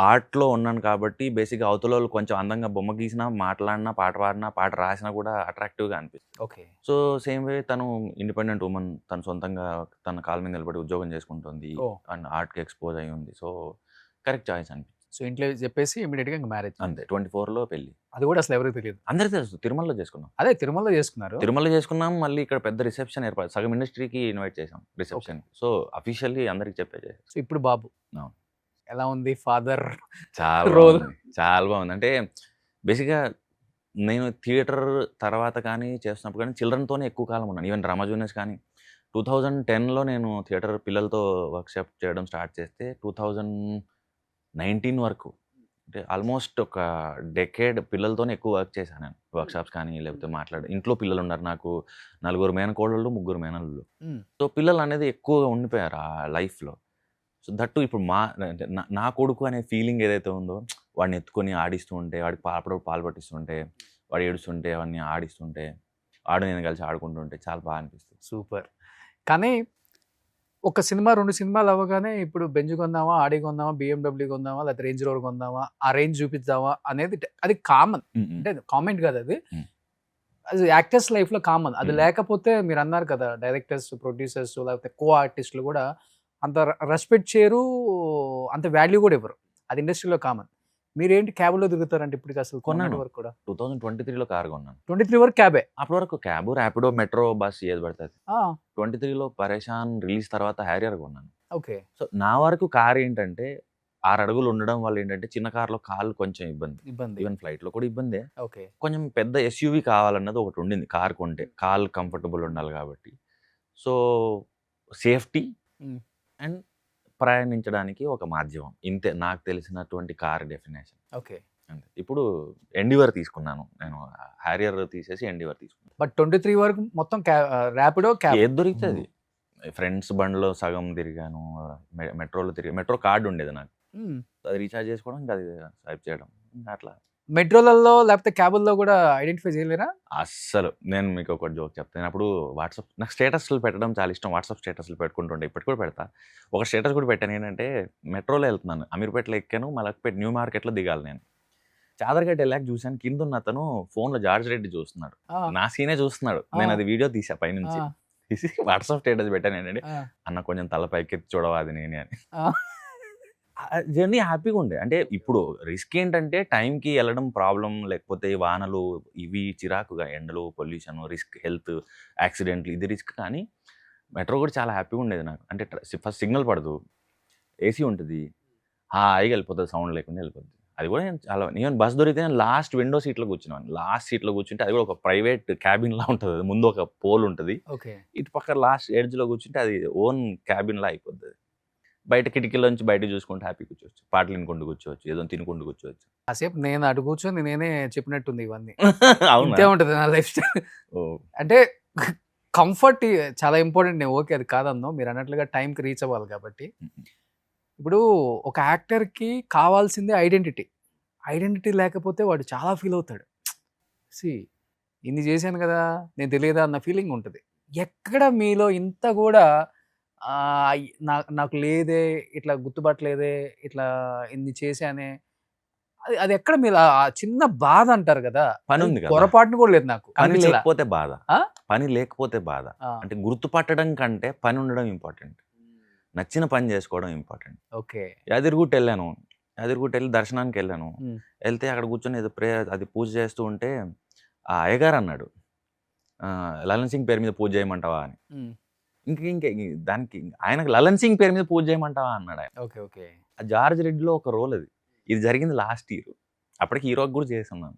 ఆర్ట్లో ఉన్నాను కాబట్టి బేసిక్గా అవతల వాళ్ళు కొంచెం అందంగా బొమ్మ గీసినా, మాట్లాడినా, పాట పాడినా, పాట రాసినా కూడా అట్రాక్టివ్గా అనిపిస్తుంది. ఓకే. సో సేమ్ వే తను ఇండిపెండెంట్ ఉమెన్, తను సొంతంగా తన కాళ్ళ మీద నిలబడి ఉద్యోగం చేసుకుంటుంది, అండ్ ఆర్ట్కి ఎక్స్పోజ్ అయి ఉంది. సో కరెక్ట్ చాయిస్ అనిపిస్తుంది. సో ఇంట్లో చెప్పేసి ఇమీడియట్గా మ్యారేజ్ అంతే. 24లో పెళ్లి. అది కూడా అసలు ఎవరికి తెలియదు? అందరికీ తెలుసు, తిరుమలలో చేసుకున్నాం. అదే తిరుమలలో చేసుకున్నారు. తిరుమలలో చేసుకున్నాం, మళ్ళీ ఇక్కడ పెద్ద రిసెప్షన్ ఏర్పాటు, సగం ఇండస్ట్రీకి ఇన్వైట్ చేసాం రిసెప్షన్. సో అఫీషియల్లీ అందరికి చెప్పే. సో ఇప్పుడు బాబు ఎలా ఉంది ఫాదర్ చాలా రోల్? బాగుంది, చాలా బాగుంది. అంటే బేసిక్గా నేను థియేటర్ తర్వాత కానీ చేస్తున్నప్పుడు కానీ చిల్డ్రన్తోనే ఎక్కువ కాలం ఉన్నాను. ఈవెన్ డ్రామా జూనియర్స్ కానీ 2010లో నేను థియేటర్ పిల్లలతో వర్క్షాప్ చేయడం స్టార్ట్ చేస్తే 2019 వరకు అంటే ఆల్మోస్ట్ ఒక డెకేడ్ పిల్లలతోనే ఎక్కువ వర్క్ చేశాను నేను. వర్క్షాప్స్ కానీ లేకపోతే ఇంట్లో పిల్లలు ఉన్నారు నాకు, 4 మేనకోడళ్ళు 3 మేనల్లుళ్ళు. సో పిల్లలు అనేది ఎక్కువగా ఉండిపోయారు ఆ లైఫ్లో. సో దట్టు ఇప్పుడు అంటే నా కొడుకు అనే ఫీలింగ్ ఏదైతే ఉందో వాడిని ఎత్తుకొని ఆడిస్తూ ఉంటే, వాడికి అప్పుడప్పుడు పాలు పట్టిస్తుంటే, వాడు ఏడుస్తుంటే అవన్నీ ఆడిస్తుంటే, నేను కలిసి ఆడుకుంటుంటే చాలా బాగా అనిపిస్తుంది. సూపర్. కానీ ఒక సినిమా 2 సినిమాలు అవ్వగానే ఇప్పుడు బెంజ్ కొందామా, ఆడి కొందామా, BMW కొందామా, లేకపోతే రేంజ్ రోవర్ కొందామా, ఆ రేంజ్ చూపిద్దామా అనేది అది కామన్. అంటే కామెంట్ కాదు అది, అది యాక్టర్స్ లైఫ్లో కామన్. అది లేకపోతే మీరు అన్నారు కదా డైరెక్టర్స్, ప్రొడ్యూసర్స్ లేకపోతే కో ఆర్టిస్టులు కూడా అంత రెస్పెక్ట్ చేయరు, అంత వాల్యూ కూడా ఇవ్వరు. అది ఇండస్ట్రీలో కామన్. మీరేంటి క్యాబ్లో తిరుగుతారంటే ఇప్పుడు అసలు కొన్నాడు వరకు కూడా 2023లో కారు కొన్నాను. 23 వరకు క్యాబే? అప్పటి వరకు క్యాబ్, ర్యాపిడో, మెట్రో, బస్ ఏది పడుతుంది. 23లో పరేషాన్ రిలీజ్ తర్వాత హ్యారియర్ కొన్నాను. ఓకే. సో నా వరకు కార్ ఏంటంటే 6 అడుగులు ఉండడం వల్ల ఏంటంటే చిన్న కార్లో కాళ్ళు కొంచెం ఇబ్బంది. ఈవెన్ ఫ్లైట్లో కూడా ఇబ్బందే. ఓకే. కొంచెం పెద్ద ఎస్యూవీ కావాలన్నది ఒకటి ఉండింది కార్ కొంటే, కాళ్ళు కంఫర్టబుల్ ఉండాలి కాబట్టి. సో సేఫ్టీ అండ్ ప్రయాణించడానికి ఒక మాధ్యమం, ఇంతే నాకు తెలిసినటువంటి కార్ డెఫినేషన్. ఓకే. అంతే. ఇప్పుడు ఎండివర్ తీసుకున్నాను నేను, హ్యారియర్ తీసేసి ఎండివర్ తీసుకున్నాను. బట్ 23 వరకు మొత్తం ర్యాపిడో క్యాబ్ ఏది దొరికితుంది. ఫ్రెండ్స్ బండ్లో సగం తిరిగాను, మెట్రోలో తిరిగాను. మెట్రో కార్డు ఉండేది నాకు, అది రీఛార్జ్ చేసుకోవడం, ఇంకా అది స్వైప్ చేయడం, ఇంకా అట్లా. మెట్రోలలో లేకపోతే క్యాబుల్లో కూడా ఐడెంటిఫై చేయలేరా? అస్సలు. నేను మీకు ఒక జోక్ చెప్తాను. అప్పుడు వాట్సాప్ నాకు స్టేటస్లు పెట్టడం చాలా ఇష్టం. వాట్సాప్ స్టేటస్లు పెట్టుకుంటుండే, ఇప్పటి కూడా పెడతా. ఒక స్టేటస్ కూడా పెట్టాను ఏంటంటే మెట్రోలో వెళ్తున్నాను, అమీర్పేటలో ఎక్కాను, మలక్పేట న్యూ మార్కెట్లో దిగాలి. నేను చాదర్గట్ వెళ్ళాక చూశాను, కింద ఉన్న అతను ఫోన్లో జార్జ్ రెడ్డి చూస్తున్నాడు, నా సీనే చూస్తున్నాడు. నేను అది వీడియో తీసా పైనుంచి, తీసి వాట్సాప్ స్టేటస్ పెట్టాను ఏంటంటే, అన్న కొంచెం తల పైకెత్తి చూడవా అది నేనే అని. జర్నీ హ్యాపీగా ఉండే. అంటే ఇప్పుడు రిస్క్ ఏంటంటే టైంకి వెళ్ళడం ప్రాబ్లం, లేకపోతే వానలు ఇవి చిరాకుగా, ఎండలు, పొల్యూషన్, రిస్క్, హెల్త్, యాక్సిడెంట్లు, ఇది రిస్క్. కానీ మెట్రో కూడా చాలా హ్యాపీగా ఉండేది నాకు. అంటే ఫస్ట్ సిగ్నల్ పడదు, ఏసీ ఉంటుంది, హాయిగా వెళ్ళిపోతుంది, సౌండ్ లేకుండా వెళ్ళిపోతుంది. అది కూడా నేను చాలా, నేను బస్ దొరికితే నేను లాస్ట్ విండో సీట్లో కూర్చున్నాను. లాస్ట్ సీట్లో కూర్చుంటే అది కూడా ఒక ప్రైవేట్ క్యాబిన్లా ఉంటుంది, అది ముందు ఒక పోల్ ఉంటుంది, ఇటు పక్క లాస్ట్ ఎడ్జ్లో కూర్చుంటే అది ఓన్ క్యాబిన్లా అయిపోతుంది. బయట కిటికీలోంచి బయట చూసుకుంటే హ్యాపీ కూర్చోవచ్చు, పాటలు వినుకుంటూ కూర్చోవచ్చు, ఏదో తినుకుంటూ కూర్చోవచ్చు. కాసేపు నేను అటు కూర్చొని నేనే చెప్పినట్టుంది ఇవన్నీ. అవునా? అంతే ఉంటుంది నా లైఫ్ స్టైల్. అంటే కంఫర్ట్ చాలా ఇంపార్టెంట్. నేను ఓకే, అది కాదన్నో, మీరు అన్నట్లుగా టైంకి రీచ్ అవ్వాలి కాబట్టి. ఇప్పుడు ఒక యాక్టర్కి కావాల్సిందే ఐడెంటిటీ. ఐడెంటిటీ లేకపోతే వాడు చాలా ఫీల్ అవుతాడు. ఇన్ని చేశాను కదా, నేను తెలియదా అన్న ఫీలింగ్ ఉంటుంది. ఎక్కడ మీలో ఇంత కూడా నాకు లేదే, ఇట్లా గుర్తుపట్టలేదే, ఇట్లా ఇన్ని చేశానే, అది ఎక్కడ మీరు ఆ చిన్న బాధ అంటారు కదా, పని ఉంది కదా, పొరపాటును కూడా లేదు నాకు. పని లేకపోతే బాధ, పని లేకపోతే బాధ. అంటే గుర్తుపట్టడం కంటే పని ఉండడం ఇంపార్టెంట్, నచ్చిన పని చేసుకోవడం ఇంపార్టెంట్. ఓకే. యాదగిరిగుట్ట వెళ్ళాను, యాదగిరిగుట్ట వెళ్ళి దర్శనానికి వెళ్ళాను. వెళ్తే అక్కడ కూర్చొని ఏదో అది పూజ చేస్తూ ఉంటే ఆ అయ్యగారు అన్నాడు, లలన్ సింగ్ పేరు మీద పూజ చేయమంటావా అని. ఇంకే దానికి ఆయనకు లలన్ సింగ్ పేరు మీద పూజ చేయమంటావా అన్నాడు ఆయన. ఓకే. ఓకే. ఆ జార్జ్ రెడ్డిలో ఒక రోల్ అది. ఇది జరిగింది లాస్ట్ ఇయర్, అప్పటికి హీరోకి కూడా చేస్తున్నాను.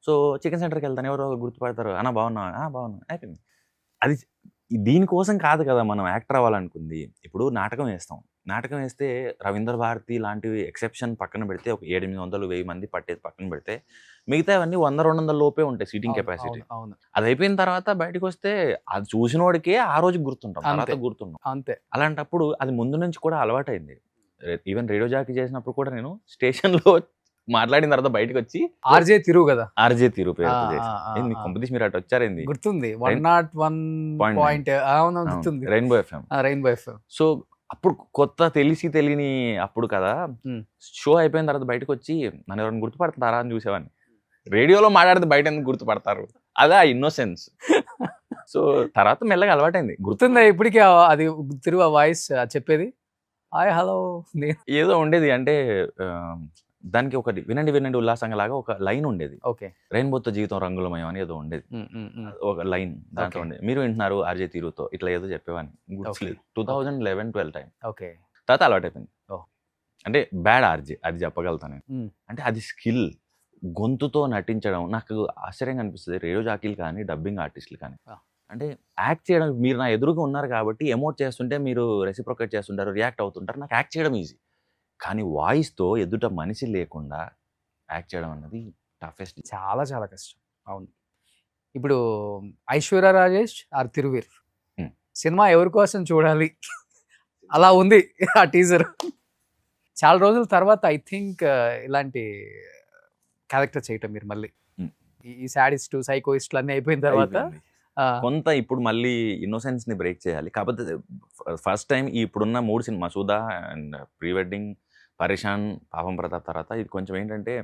సో చికెన్ సెంటర్కి వెళ్తాను, ఎవరో గుర్తుపడతారు, అన్న బాగున్నా, బాగున్నా, అయిపోయింది. అది దీనికోసం కాదు కదా మనం యాక్టర్ అవ్వాలనుకుంది. ఇప్పుడు నాటకం వేస్తాం, నాటకం వేస్తే రవీంద్ర భారతి లాంటివి ఎక్సెప్షన్ పక్కన పెడితే, ఒక 700-1000 మంది పట్టేది పక్కన పెడితే, మిగతా అవన్నీ 100-200 లోపే ఉంటాయి సీటింగ్ కెపాసిటీ. అది అయిపోయిన తర్వాత బయటకు వస్తే అది చూసిన వాడికే ఆ రోజు గుర్తుంటాం, తర్వాత గుర్తుంటాం. అంతే. అలాంటప్పుడు అది ముందు నుంచి కూడా అలవాటైంది. ఈవెన్ రేడియో జాకీ చేసినప్పుడు కూడా నేను స్టేషన్లో మాట్లాడిన తర్వాత బయటకు వచ్చి ఆర్జే తిరు కదా, ఆర్జే తిరు పేరుతో చేసి కంపెనీస్ మీరు అటు వచ్చారేంది గుర్తుంది, 101 గుర్తుంది, rainbow FM, rainbow FM. So అప్పుడు కొత్త తెలియని అప్పుడు కదా, షో అయిపోయిన తర్వాత బయటకు వచ్చి నన్ను ఎవరైనా గుర్తుపడతారా అని చూసేవాడిని. రేడియోలో మాట్లాడితే బయట ఎందుకు గుర్తుపడతారు, అదే ఇన్నోసెన్స్. సో తర్వాత మెల్లగా అలవాటైంది. గుర్తుందా ఇప్పటికీ అది తిరుగు ఆ వాయిస్ చెప్పేది, హాయ్ హలో ఏదో ఉండేది. అంటే దానికి ఒకటి వినండి ఉల్లాసంగా లాగా ఒక లైన్ ఉండేది. ఓకే. రెయిన్బోతో జీవితం రంగులమయం అని ఏదో ఉండేది, ఒక లైన్ దాంట్లో ఉండేది. మీరు వింటున్నారు ఆర్జే తీరుతో, ఇట్లా ఏదో చెప్పేవాడిని, గుర్తులేదు. 2011-12 టైం. ఓకే. తర్వాత అలవాటు అయిపోయింది. అంటే బ్యాడ్ ఆర్జే అది చెప్పగలుగుతాను నేను. Hmm. అంటే అది స్కిల్. గొంతుతో నటించడం నాకు ఆశ్చర్యంగా అనిపిస్తుంది. రేడియో జాకీలు కానీ, డబ్బింగ్ ఆర్టిస్టులు కానీ. Ah. అంటే యాక్ట్ చేయడం మీరు నా ఎదురుగా ఉన్నారు కాబట్టి ఎమోట్ చేస్తుంటే మీరు రెసిప్రొకేట్ చేస్తుంటారు, రియాక్ట్ అవుతుంటారు. నాకు యాక్ట్ చేయడం ఈజీ. కానీ వాయిస్‌తో ఎదుట మనిషి లేకుండా యాక్ట్ చేయడం అన్నది టఫెస్ట్. చాలా చాలా కష్టం. అవును. ఇప్పుడు ఐశ్వర్య రాజేష్ ఆర్ తిరువీర్ Hmm. సినిమా ఎవరి కోసం చూడాలి అలా ఉంది ఆ టీజర్. చాలా రోజుల తర్వాత ఐ థింక్ ఇలాంటి క్యారెక్టర్ చేయటం మీరు మళ్ళీ Hmm. ఈ సాడిస్ట్ సైకోయిస్ట్లు అన్నీ అయిపోయిన తర్వాత అయిపోయింది. కొంత ఇప్పుడు మళ్ళీ ఇన్నోసెన్స్‌ని బ్రేక్ చేయాలి. కాకపోతే ఫస్ట్ టైం ఇప్పుడున్న 3 cinema 'Sudha' and 'pre wedding', 'పరేషాన్', 'పాపం ప్రతాప్' తర్వాత ఇది కొంచెం ఏంటంటే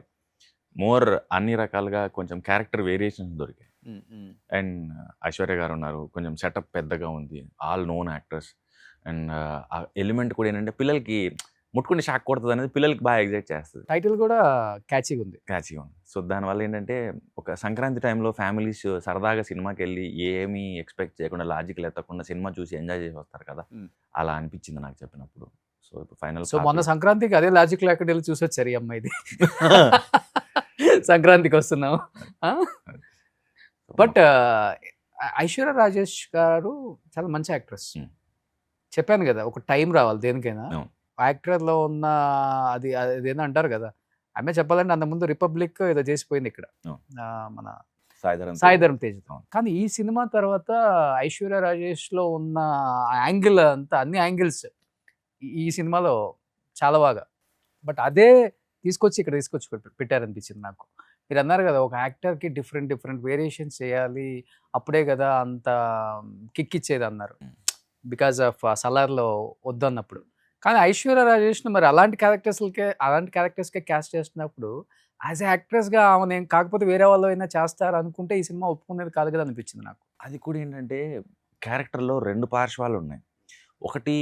మోర్ అన్ని రకాలుగా కొంచెం క్యారెక్టర్ వేరియేషన్స్ దొరికాయి. అండ్ ఐశ్వర్య గారు ఉన్నారు. కొంచెం సెటప్ పెద్దగా ఉంది. All known actors. అండ్ ఆ ఎలిమెంట్ కూడా ఏంటంటే పిల్లలకి ముట్టుకుంటే షాక్ కొడుతుంది అనేది పిల్లలకి బాగా ఎగ్జైట్ చేస్తుంది. టైటిల్ కూడా క్యాచీగా ఉంది. క్యాచ్‌గా ఉంది. సో దానివల్ల ఏంటంటే ఒక సంక్రాంతి టైంలో ఫ్యామిలీస్ సరదాగా సినిమాకి వెళ్ళి ఏమీ ఎక్స్పెక్ట్ చేయకుండా లాజిక్ లేకుండా సినిమా చూసి ఎంజాయ్ చేసి వస్తారు కదా. Hmm. అలా అనిపించింది నాకు చెప్పినప్పుడు. సో ఇప్పుడు ఫైనల్ సో మొన్న సంక్రాంతికి అదే లాజిక్ లేకుండా వెళ్ళి చూసి వచ్చారు ఈ అమ్మాయిది. సంక్రాంతికి వస్తున్నాం. బట్ ఐశ్వర్య రాజేష్ గారు చాలా మంచి యాక్ట్రెస్. Hmm. చెప్పాను కదా, ఒక టైం రావాలి దేనికైనా. అవును. యాక్టర్లో ఉన్న అది అదేదో అంటారు కదా, ఆమె చెప్పాలంటే అంత ముందు రిపబ్లిక్ ఏదో చేసిపోయింది ఇక్కడ అవును. మన సాయి ధరమ్ తేజ్. అవును. కానీ ఈ సినిమా తర్వాత ఐశ్వర్య రాజేష్లో ఉన్న యాంగిల్ అంతా అన్ని యాంగిల్స్ ఈ సినిమాలో చాలా బాగా. బట్ అదే తీసుకొచ్చి ఇక్కడ పెట్టారనిపించింది నాకు. మీరు అన్నారు కదా, ఒక యాక్టర్కి డిఫరెంట్ వేరియేషన్స్ చేయాలి, అప్పుడే కదా అంత కిక్ ఇచ్చేది అన్నారు. బికాజ్ ఆఫ్ సలార్లో వద్దన్నప్పుడు. కానీ ఐశ్వర్య రాజేష్ను మరి అలాంటి క్యారెక్టర్స్కే క్యాస్ట్ చేస్తున్నప్పుడు యాజ్ ఎ యాక్ట్రెస్గా ఆమె నేను కాకపోతే వేరే వాళ్ళు అయినా చేస్తారు అనుకుంటే ఈ సినిమా ఒప్పుకునేది కాదు కదా అనిపించింది నాకు. అది కూడా ఏంటంటే క్యారెక్టర్‌లో 2 పార్శ్వాలు ఉన్నాయి. ఒకటి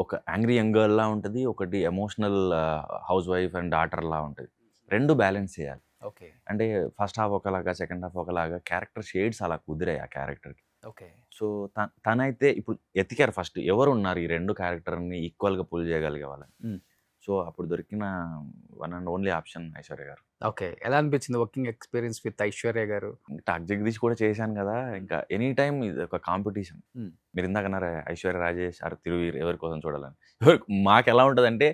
ఒక యాంగ్రీ యంగ్ గర్ల్‌లా ఉంటది. ఒకటి ఎమోషనల్ హౌస్ వైఫ్ అండ్ డాటర్‌లా ఉంటది. 2 బ్యాలెన్స్ చేయాలి. ఓకే అంటే ఫస్ట్ హాఫ్ ఒకలాగా, సెకండ్ హాఫ్ ఒకలాగా క్యారెక్టర్ షేడ్స్ అలా కుదిరాయి ఆ క్యారెక్టర్‌కి. ఓకే సో తనైతే ఇప్పుడు ఎతికారు ఫస్ట్ ఎవరు ఉన్నారు ఈ 2 క్యారెక్టర్‌ని ఈక్వల్‌గా పుల్ చేయగలిగే వాళ్ళని. Hmm. సో అప్పుడు దొరికిన one and only option Aishwarya గారు. ఓకే ఎలా అనిపించింది వర్కింగ్ ఎక్స్పీరియన్స్ విత్ ఐశ్వర్య గారు? టాక్ జగదీష్ కూడా చేశాను కదా, ఇంకా ఎనీ టైం ఇది ఒక కాంపిటీషన్. Hmm. మీరు ఇందాక అన్నారు ఐశ్వర్య రాజేష్ ఆర్ తిరువీర్ ఎవరి కోసం చూడాలని. మాకు ఎలా ఉంటుందంటే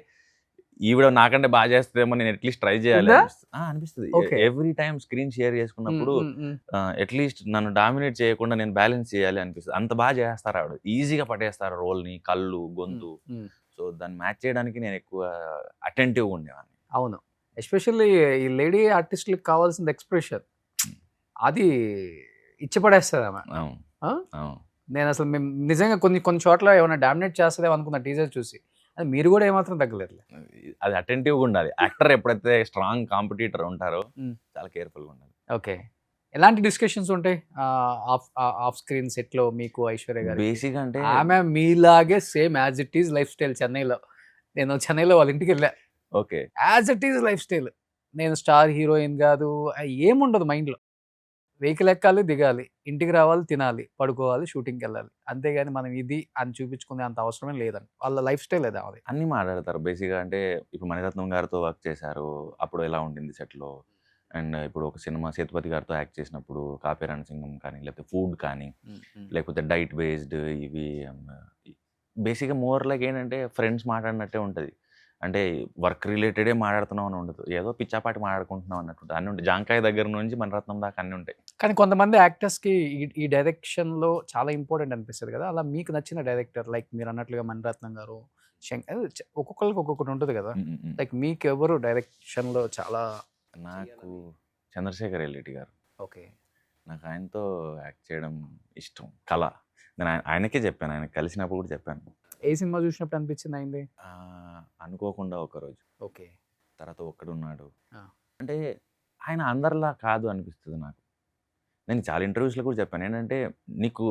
ఈవిడ నాకంటే బాగా చేస్తుందేమో, నేను అట్లీస్ట్ ట్రై చేయాలి ఉందా? అనిపిస్తుంది. Okay. Every time screen share చేసుకున్నప్పుడు Mm. అట్లీస్ట్ నన్ను డామినేట్ చేయకుండా నేను బ్యాలెన్స్ చేయాలి అనిపిస్తుంది. అంత బాగా చేస్తారు ఆవిడ, ఈజీగా పట్టేస్తారు రోల్ని, కళ్ళు, గొంతు. సో దాన్ని మ్యాచ్ చేయడానికి నేను ఎక్కువ అటెంటివ్గా ఉండేవాడిని. అవును, ఎస్పెషల్లీ ఈ లేడీ ఆర్టిస్టులకు కావాల్సిన ఎక్స్ప్రెషన్ అది ఇచ్చి పడేస్తుంది ఆమె. అవును ఆ? అవును. నేను అసలు మేము నిజంగా కొన్ని చోట్ల ఏమైనా డామినేట్ చేస్తుందేమో అనుకున్న టీజర్ చూసి. అది మీరు కూడా ఏమాత్రం తగ్గలేదు. అది అటెంటివ్గా ఉండాలి. యాక్టర్ ఎప్పుడైతే స్ట్రాంగ్ కాంపిటీటర్ ఉంటారో Mm. చాలా కేర్ఫుల్గా ఉండాలి. ఓకే, ఎలాంటి డిస్కషన్స్ ఉంటాయి ఆఫ్ స్క్రీన్ సెట్లో మీకు ఐశ్వర్య గారు? బేసిక్ అంటే ఆమె మీలాగే same as it is life style. నేను చెన్నైలో వాళ్ళ ఇంటికి వెళ్ళా. Okay as it is life style. నేను స్టార్ హీరోయిన్ కాదు, ఏముండదు మైండ్లో. వెహికల్ ఎక్కాలి, దిగాలి, ఇంటికి రావాలి, తినాలి, పడుకోవాలి, షూటింగ్కి వెళ్ళాలి. అంతేగాని మనం ఇది అని చూపించుకునే అంత అవసరమే లేదండి. వాళ్ళ లైఫ్ స్టైల్ అదే. అది అన్నీ మాట్లాడతారు బేసిక్గా. అంటే ఇప్పుడు మణిరత్నం గారితో వర్క్ చేశారు, అప్పుడు ఎలా ఉండింది సెట్లో. అండ్ ఇప్పుడు ఒక సినిమా సేతుపతి గారితో యాక్ట్ చేసినప్పుడు కాపే రణసింగం కానీ, లేకపోతే ఫుడ్ కానీ, లేకపోతే డైట్ బేస్డ్ ఇవి బేసిక్గా మోర్ లైక్ ఏంటంటే ఫ్రెండ్స్ మాట్లాడినట్టే ఉంటుంది. అంటే వర్క్ రిలేటెడే మాట్లాడుతున్నాం అని ఉండదు, ఏదో పిచ్చాపాటి మాట్లాడుకుంటున్నాం అన్నట్టు అన్నీ ఉంటాయి. జాంకాయ దగ్గర నుంచి మణిరత్నం దాకా అన్నీ ఉంటాయి. కానీ కొంతమంది యాక్టర్స్కి ఈ డైరెక్షన్లో చాలా ఇంపార్టెంట్ అనిపిస్తుంది కదా. అలా మీకు నచ్చిన డైరెక్టర్ లైక్ మీరు అన్నట్లుగా మణిరత్నం గారు, ఒక్కొక్కరికి ఒక్కొక్కటి ఉంటుంది కదా. లైక్ మీకు ఎవరు డైరెక్షన్లో చాలా? నాకు చంద్రశేఖర్ ఎల్లిటి గారు. ఓకే, నాకు ఆయనతో యాక్ట్ చేయడం ఇష్టం, కళ. నేను ఆయనకే చెప్పాను, ఆయన కలిసినప్పుడు కూడా చెప్పాను. ఏ సినిమా చూసినప్పుడు అనిపించింది అయింది? అనుకోకుండా ఒకరోజు, ఓకే, తర్వాత ఒక్కడున్నాడు. ఆ. అంటే ఆయన అందరిలా కాదు అనిపిస్తుంది నాకు. నేను చాలా ఇంటర్వ్యూస్లో కూడా చెప్పాను ఏంటంటే, నీకు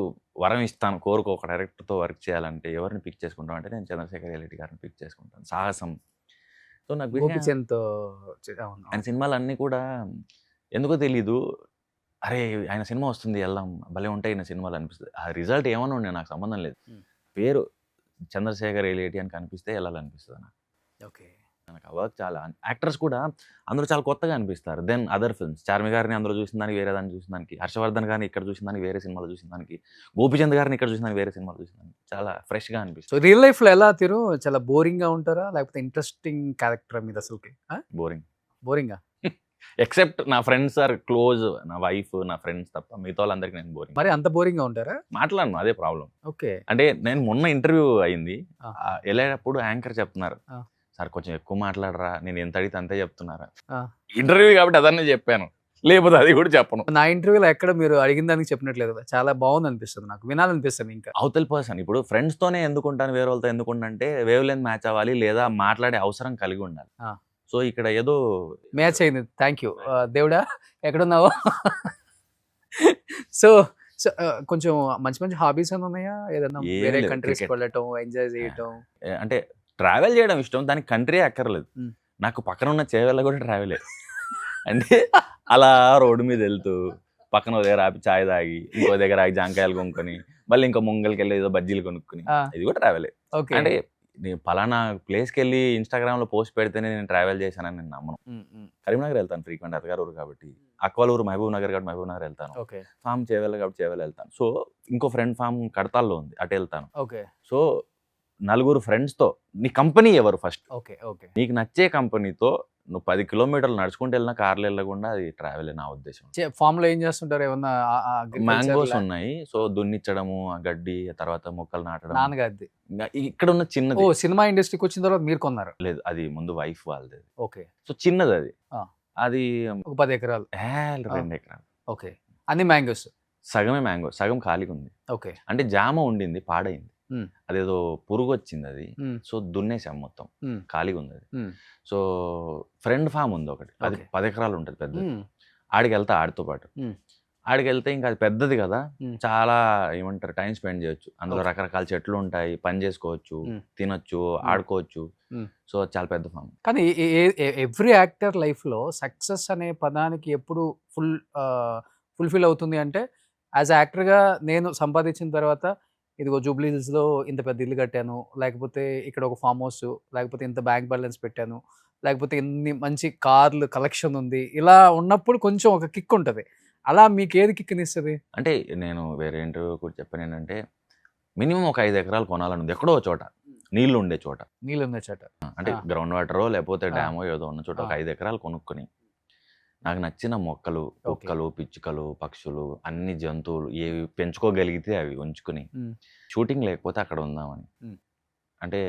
వరం ఇస్తాను, కోరుకో ఒక డైరెక్టర్తో వర్క్ చేయాలంటే ఎవరిని పిక్ చేసుకుంటాం అంటే నేను చంద్రశేఖర్ ఎల్లిటి గారిని పిక్ చేసుకుంటాను. సాహసం. సో నాకు గోపిచంద్తో ఆయన సినిమాలు అన్నీ కూడా ఎందుకో తెలీదు, అరే ఆయన సినిమా వస్తుంది వెళ్దాం, భలే ఉంటాయి ఆయన సినిమాలు అనిపిస్తుంది. ఆ రిజల్ట్ ఏమన్నా ఉండే నాకు సంబంధం లేదు, పేరు చంద్రశేఖర్ ఎల్లిటి అని కనిపిస్తే వెళ్ళాలనిపిస్తుంది నాకు. ఓకే, నాకు ఆ వర్క్ చాలా యాక్టర్స్ కూడా అందరూ చాలా కొత్తగా అనిపిస్తారు దెన్ అదర్ ఫిల్మ్స్. చార్మి గారిని అందులో చూసిన దానికి వేరే దాన్ని చూసిన దానికి, హర్షవర్ధన్ గారిని ఇక్కడ చూసిన దానికి వేరే సినిమాలో చూసిన దానికి, గోపిచంద్ గారిని ఇక్కడ చూసిన దానికి వేరే సినిమాలో చూసిన దానికి చాలా ఫ్రెష్గా సో అనిపిస్తుంది. రియల్ లైఫ్ లో ఎలా తీరు చాలా బోరింగ్ గా ఉంటారా లేకపోతే ఇంట్రెస్టింగ్ క్యారెక్టర్ మీద అసలుకి బోరింగ్ బోరింగా? ఎక్సెప్ట్ నా ఫ్రెండ్స్ ఆర్ క్లోజ్, నా వైఫ్ నా ఫ్రెండ్స్ తప్ప మిగతా వాళ్ళందరికీ నేను బోరింగ్ మరి అంత బోరింగ్ గా ఉంటారా? మాట్లాడను. అదే ప్రాబ్లం. ఓకే. అంటే నేను మొన్న ఇంటర్వ్యూ అయింది, ఆ. వెళ్ళేటప్పుడు యాంకర్ చెప్తున్నారు, ఆ. సార్ కొంచెం ఎక్కువ మాట్లాడరా, నేను ఎంత అడిగితే అంతే చెప్తున్నారా. ఆ. ఇంటర్వ్యూ కాబట్టి అదన్నీ చెప్పాను, లేకపోతే అది కూడా చెప్పను. నా ఇంటర్వ్యూలో ఎక్కడ మీరు అడిగిన దానికి చెప్పినట్లేదు, చాలా బాగుంది అనిపిస్తుంది, నాకు వినాలనిపిస్తుంది ఇంకా. అవతల పర్సన్ ఇప్పుడు ఫ్రెండ్స్ తోనే ఎందుకుంటాను, వేరే వాళ్ళతో ఎందుకుంటే వేవ్ లెంత్ మ్యాచ్ అవ్వాలి లేదా మాట్లాడే అవసరం కలిగి ఉండాలి. ఆ. సో ఇక్కడ ఏదో మ్యాచ్ అయింది. థ్యాంక్ యూ దేవుడా, ఎక్కడున్నావు? సో సో కొంచెం మంచి మంచి హాబీస్ అని ఉన్నాయా? ఏదన్నా ఏం వేరే లేదు, కంట్రీస్ cricket. వెళ్ళటం, ఎంజాయ్ చేయటం? అంటే ట్రావెల్ చేయడం ఇష్టం, దానికి కంట్రీ అక్కర్లేదు. మ్. నాకు పక్కన ఉన్న చేవెళ్ళ కూడా ట్రావెలే. అంటే అలా రోడ్డు మీద వెళ్తూ పక్కన ఓ దగ్గర ఆపి చాయ్ తాగి, ఇంకో దగ్గర ఆగి జాంకాయలు కొనుక్కొని, మళ్ళీ ఇంకో ముంగల్కి వెళ్ళి ఏదో బజ్జీలు కొనుక్కొని, ఆ. ఇది కూడా ట్రావెలే. ఓకే. అంటే నేను పలానా ప్లేస్కి వెళ్ళి ఇన్స్టాగ్రామ్లో పోస్ట్ పెడితేనే నేను ట్రావెల్ చేశానని నేను నమ్మను. కరీంనగర్ వెళ్తాను ఫ్రీక్వెంట్, అత్తగారు ఊరు కాబట్టి. అక్కవాళ్ళ ఊరు మహబూబ్ నగర్ కాబట్టి మహబూబ్ నగర్ వెళ్తాను. ఓకే. ఫామ్ చేవెళ్ళ కాబట్టి చేవెళ్ళ వెళ్తాను. సో ఇంకో ఫ్రెండ్ ఫామ్ కడతాల్లో ఉంది, అటు వెళ్తాను. ఓకే. సో నలుగురు ఫ్రెండ్స్తో, నీ కంపెనీ ఎవరు ఫస్ట్, ఓకే. ఓకే. నీకు నచ్చే కంపెనీతో నువ్వు 10 కిలోమీటర్లు నడుచుకుంటూ వెళ్ళినా కార్లు వెళ్ళకుండా అది ట్రావెల్ నా ఉద్దేశం. ఫామ్ లో ఏం చేస్తుంటారు? ఏమన్నా మ్యాంగోస్ ఉన్నాయి, సో దున్నిచ్చడము, ఆ గడ్డి, తర్వాత మొక్కలు నాటడం. నాన్నగారిది? ఇంకా ఇక్కడ ఉన్న చిన్నది. ఓ, సినిమా ఇండస్ట్రీకి వచ్చిన తర్వాత మీరు కొన్నారు? లేదు, అది ముందు వైఫ్ వాళ్ళది. ఓకే. సో చిన్నది అది. ఆ. అది ఒక 10 ఎకరాలు? 2 ఎకరాలు. ఓకే. అన్ని మ్యాంగోస్? సగమే మ్యాంగో, సగం ఖాళీగా ఉంది. ఓకే. అంటే జామ ఉండింది, పాడైంది. మ్. అదేదో పురుగు వచ్చింది అది. మ్. సో దున్నేసాం మొత్తం, మ్. ఖాళీగా ఉంది అది. మ్. సో ఫ్రెండ్ ఫామ్ ఉంది ఒకటి, అది Okay. 10 ఎకరాలు ఉంటుంది పెద్దది. మ్. ఆడికి వెళ్తా, ఆడితో పాటు. మ్. ఆడికి వెళ్తే ఇంకా అది పెద్దది కదా, మ్. చాలా ఏమంటారు టైం స్పెండ్ చేయొచ్చు అందులో. Okay. రకరకాల చెట్లు ఉంటాయి, పని చేసుకోవచ్చు, మ్. తినొచ్చు, ఆడుకోవచ్చు. మ్. సో చాలా పెద్ద ఫామ్. కానీ ఎవ్రీ యాక్టర్ లైఫ్లో సక్సెస్ అనే పదానికి ఎప్పుడు ఫుల్ఫిల్ అవుతుంది అంటే, యాజ్ యాక్టర్గా నేను సంపాదించిన తర్వాత ఇదిగో జూబ్లీ హిల్స్లో ఇంత పెద్ద ఇల్లు కట్టాను, లేకపోతే ఇక్కడ ఒక ఫామ్ హౌస్, లేకపోతే ఇంత బ్యాంక్ బ్యాలెన్స్ పెట్టాను, లేకపోతే ఇన్ని మంచి కార్లు కలెక్షన్ ఉంది, ఇలా ఉన్నప్పుడు కొంచెం ఒక కిక్ ఉంటుంది. అలా మీకు ఏది కిక్నిస్తుంది? అంటే నేను వేరే ఇంటర్వ్యూ కూడా చెప్పాను ఏంటంటే, మినిమం ఒక 5 ఎకరాలు కొనాలని ఉంది, ఎక్కడో ఒక చోట, నీళ్లు ఉండే చోట. నీళ్ళు ఉన్న చోట, అంటే ఆ. గ్రౌండ్ వాటరో లేకపోతే ఆ. డ్యామో ఏదో ఉన్న చోట ఒక ఆ. 5 ఎకరాలు కొనుక్కొని, నాకు నచ్చిన మొక్కలు, ఓకే. కుక్కలు, పిచ్చుకలు, పక్షులు, అన్ని జంతువులు ఏవి పెంచుకోగలిగితే అవి ఉంచుకుని, మ్. షూటింగ్ లేకపోతే అక్కడ ఉందామని. మ్. అంటే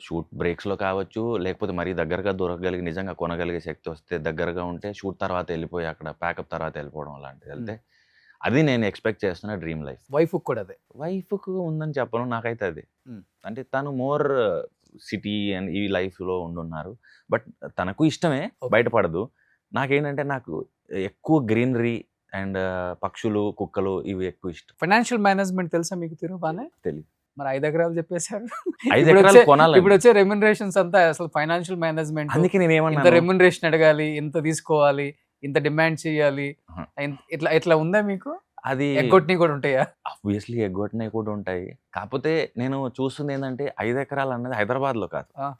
షూట్ బ్రేక్స్లో కావచ్చు, లేకపోతే మరీ దగ్గరగా దొరకగలిగి నిజంగా కొనగలిగే శక్తి వస్తే దగ్గరగా ఉంటే షూట్ తర్వాత వెళ్ళిపోయి అక్కడ ప్యాకప్ తర్వాత వెళ్ళిపోవడం అలాంటిది వెళ్తే, అది నేను ఎక్స్పెక్ట్ చేస్తున్న డ్రీమ్ లైఫ్. వైఫ్ కూడా అదే? వైఫ్కు ఉందని చెప్పను, నాకైతే అది. మ్. అంటే తను మోర్ సిటీ అండ్ ఈ లైఫ్లో ఉండున్నారు, బట్ తనకు ఇష్టమే, Okay. బయటపడదు. నాకేంటంటే నాకు ఎక్కువ గ్రీనరీ అండ్ పక్షులు, కుక్కలు ఇవి ఎక్కువ ఇష్టం. ఫైనాన్షియల్ మేనేజ్మెంట్ తెలుసా మీకు? తిరు బానే తెలియదు. మరి 5 ఎకరాలు చెప్పేశారు. 5 ఇప్పుడు ఎకరాలు వచ్చే- కొనాలి. ఇప్పుడు వచ్చే రెమ్యునరేషన్స్ అంతా అసలు ఫైనాన్షియల్ మేనేజ్మెంట్. అందుకే నేను ఇంత ఏమన్నా రెమ్యునరేషన్ అడగాలి, ఇంత తీసుకోవాలి, ఇంత డిమాండ్ చేయాలి, ఆహా. ఇట్లా ఇట్లా ఉందా మీకు? అది ఎగ్గొట్టినవి కూడా ఉంటాయా? ఆబ్వియస్లీ ఎగ్గొట్టినవి కూడా ఉంటాయి. కాకపోతే నేను చూస్తుంది ఏంటంటే 5 ఎకరాలు అన్నది హైదరాబాద్లో కాదు. ఆ.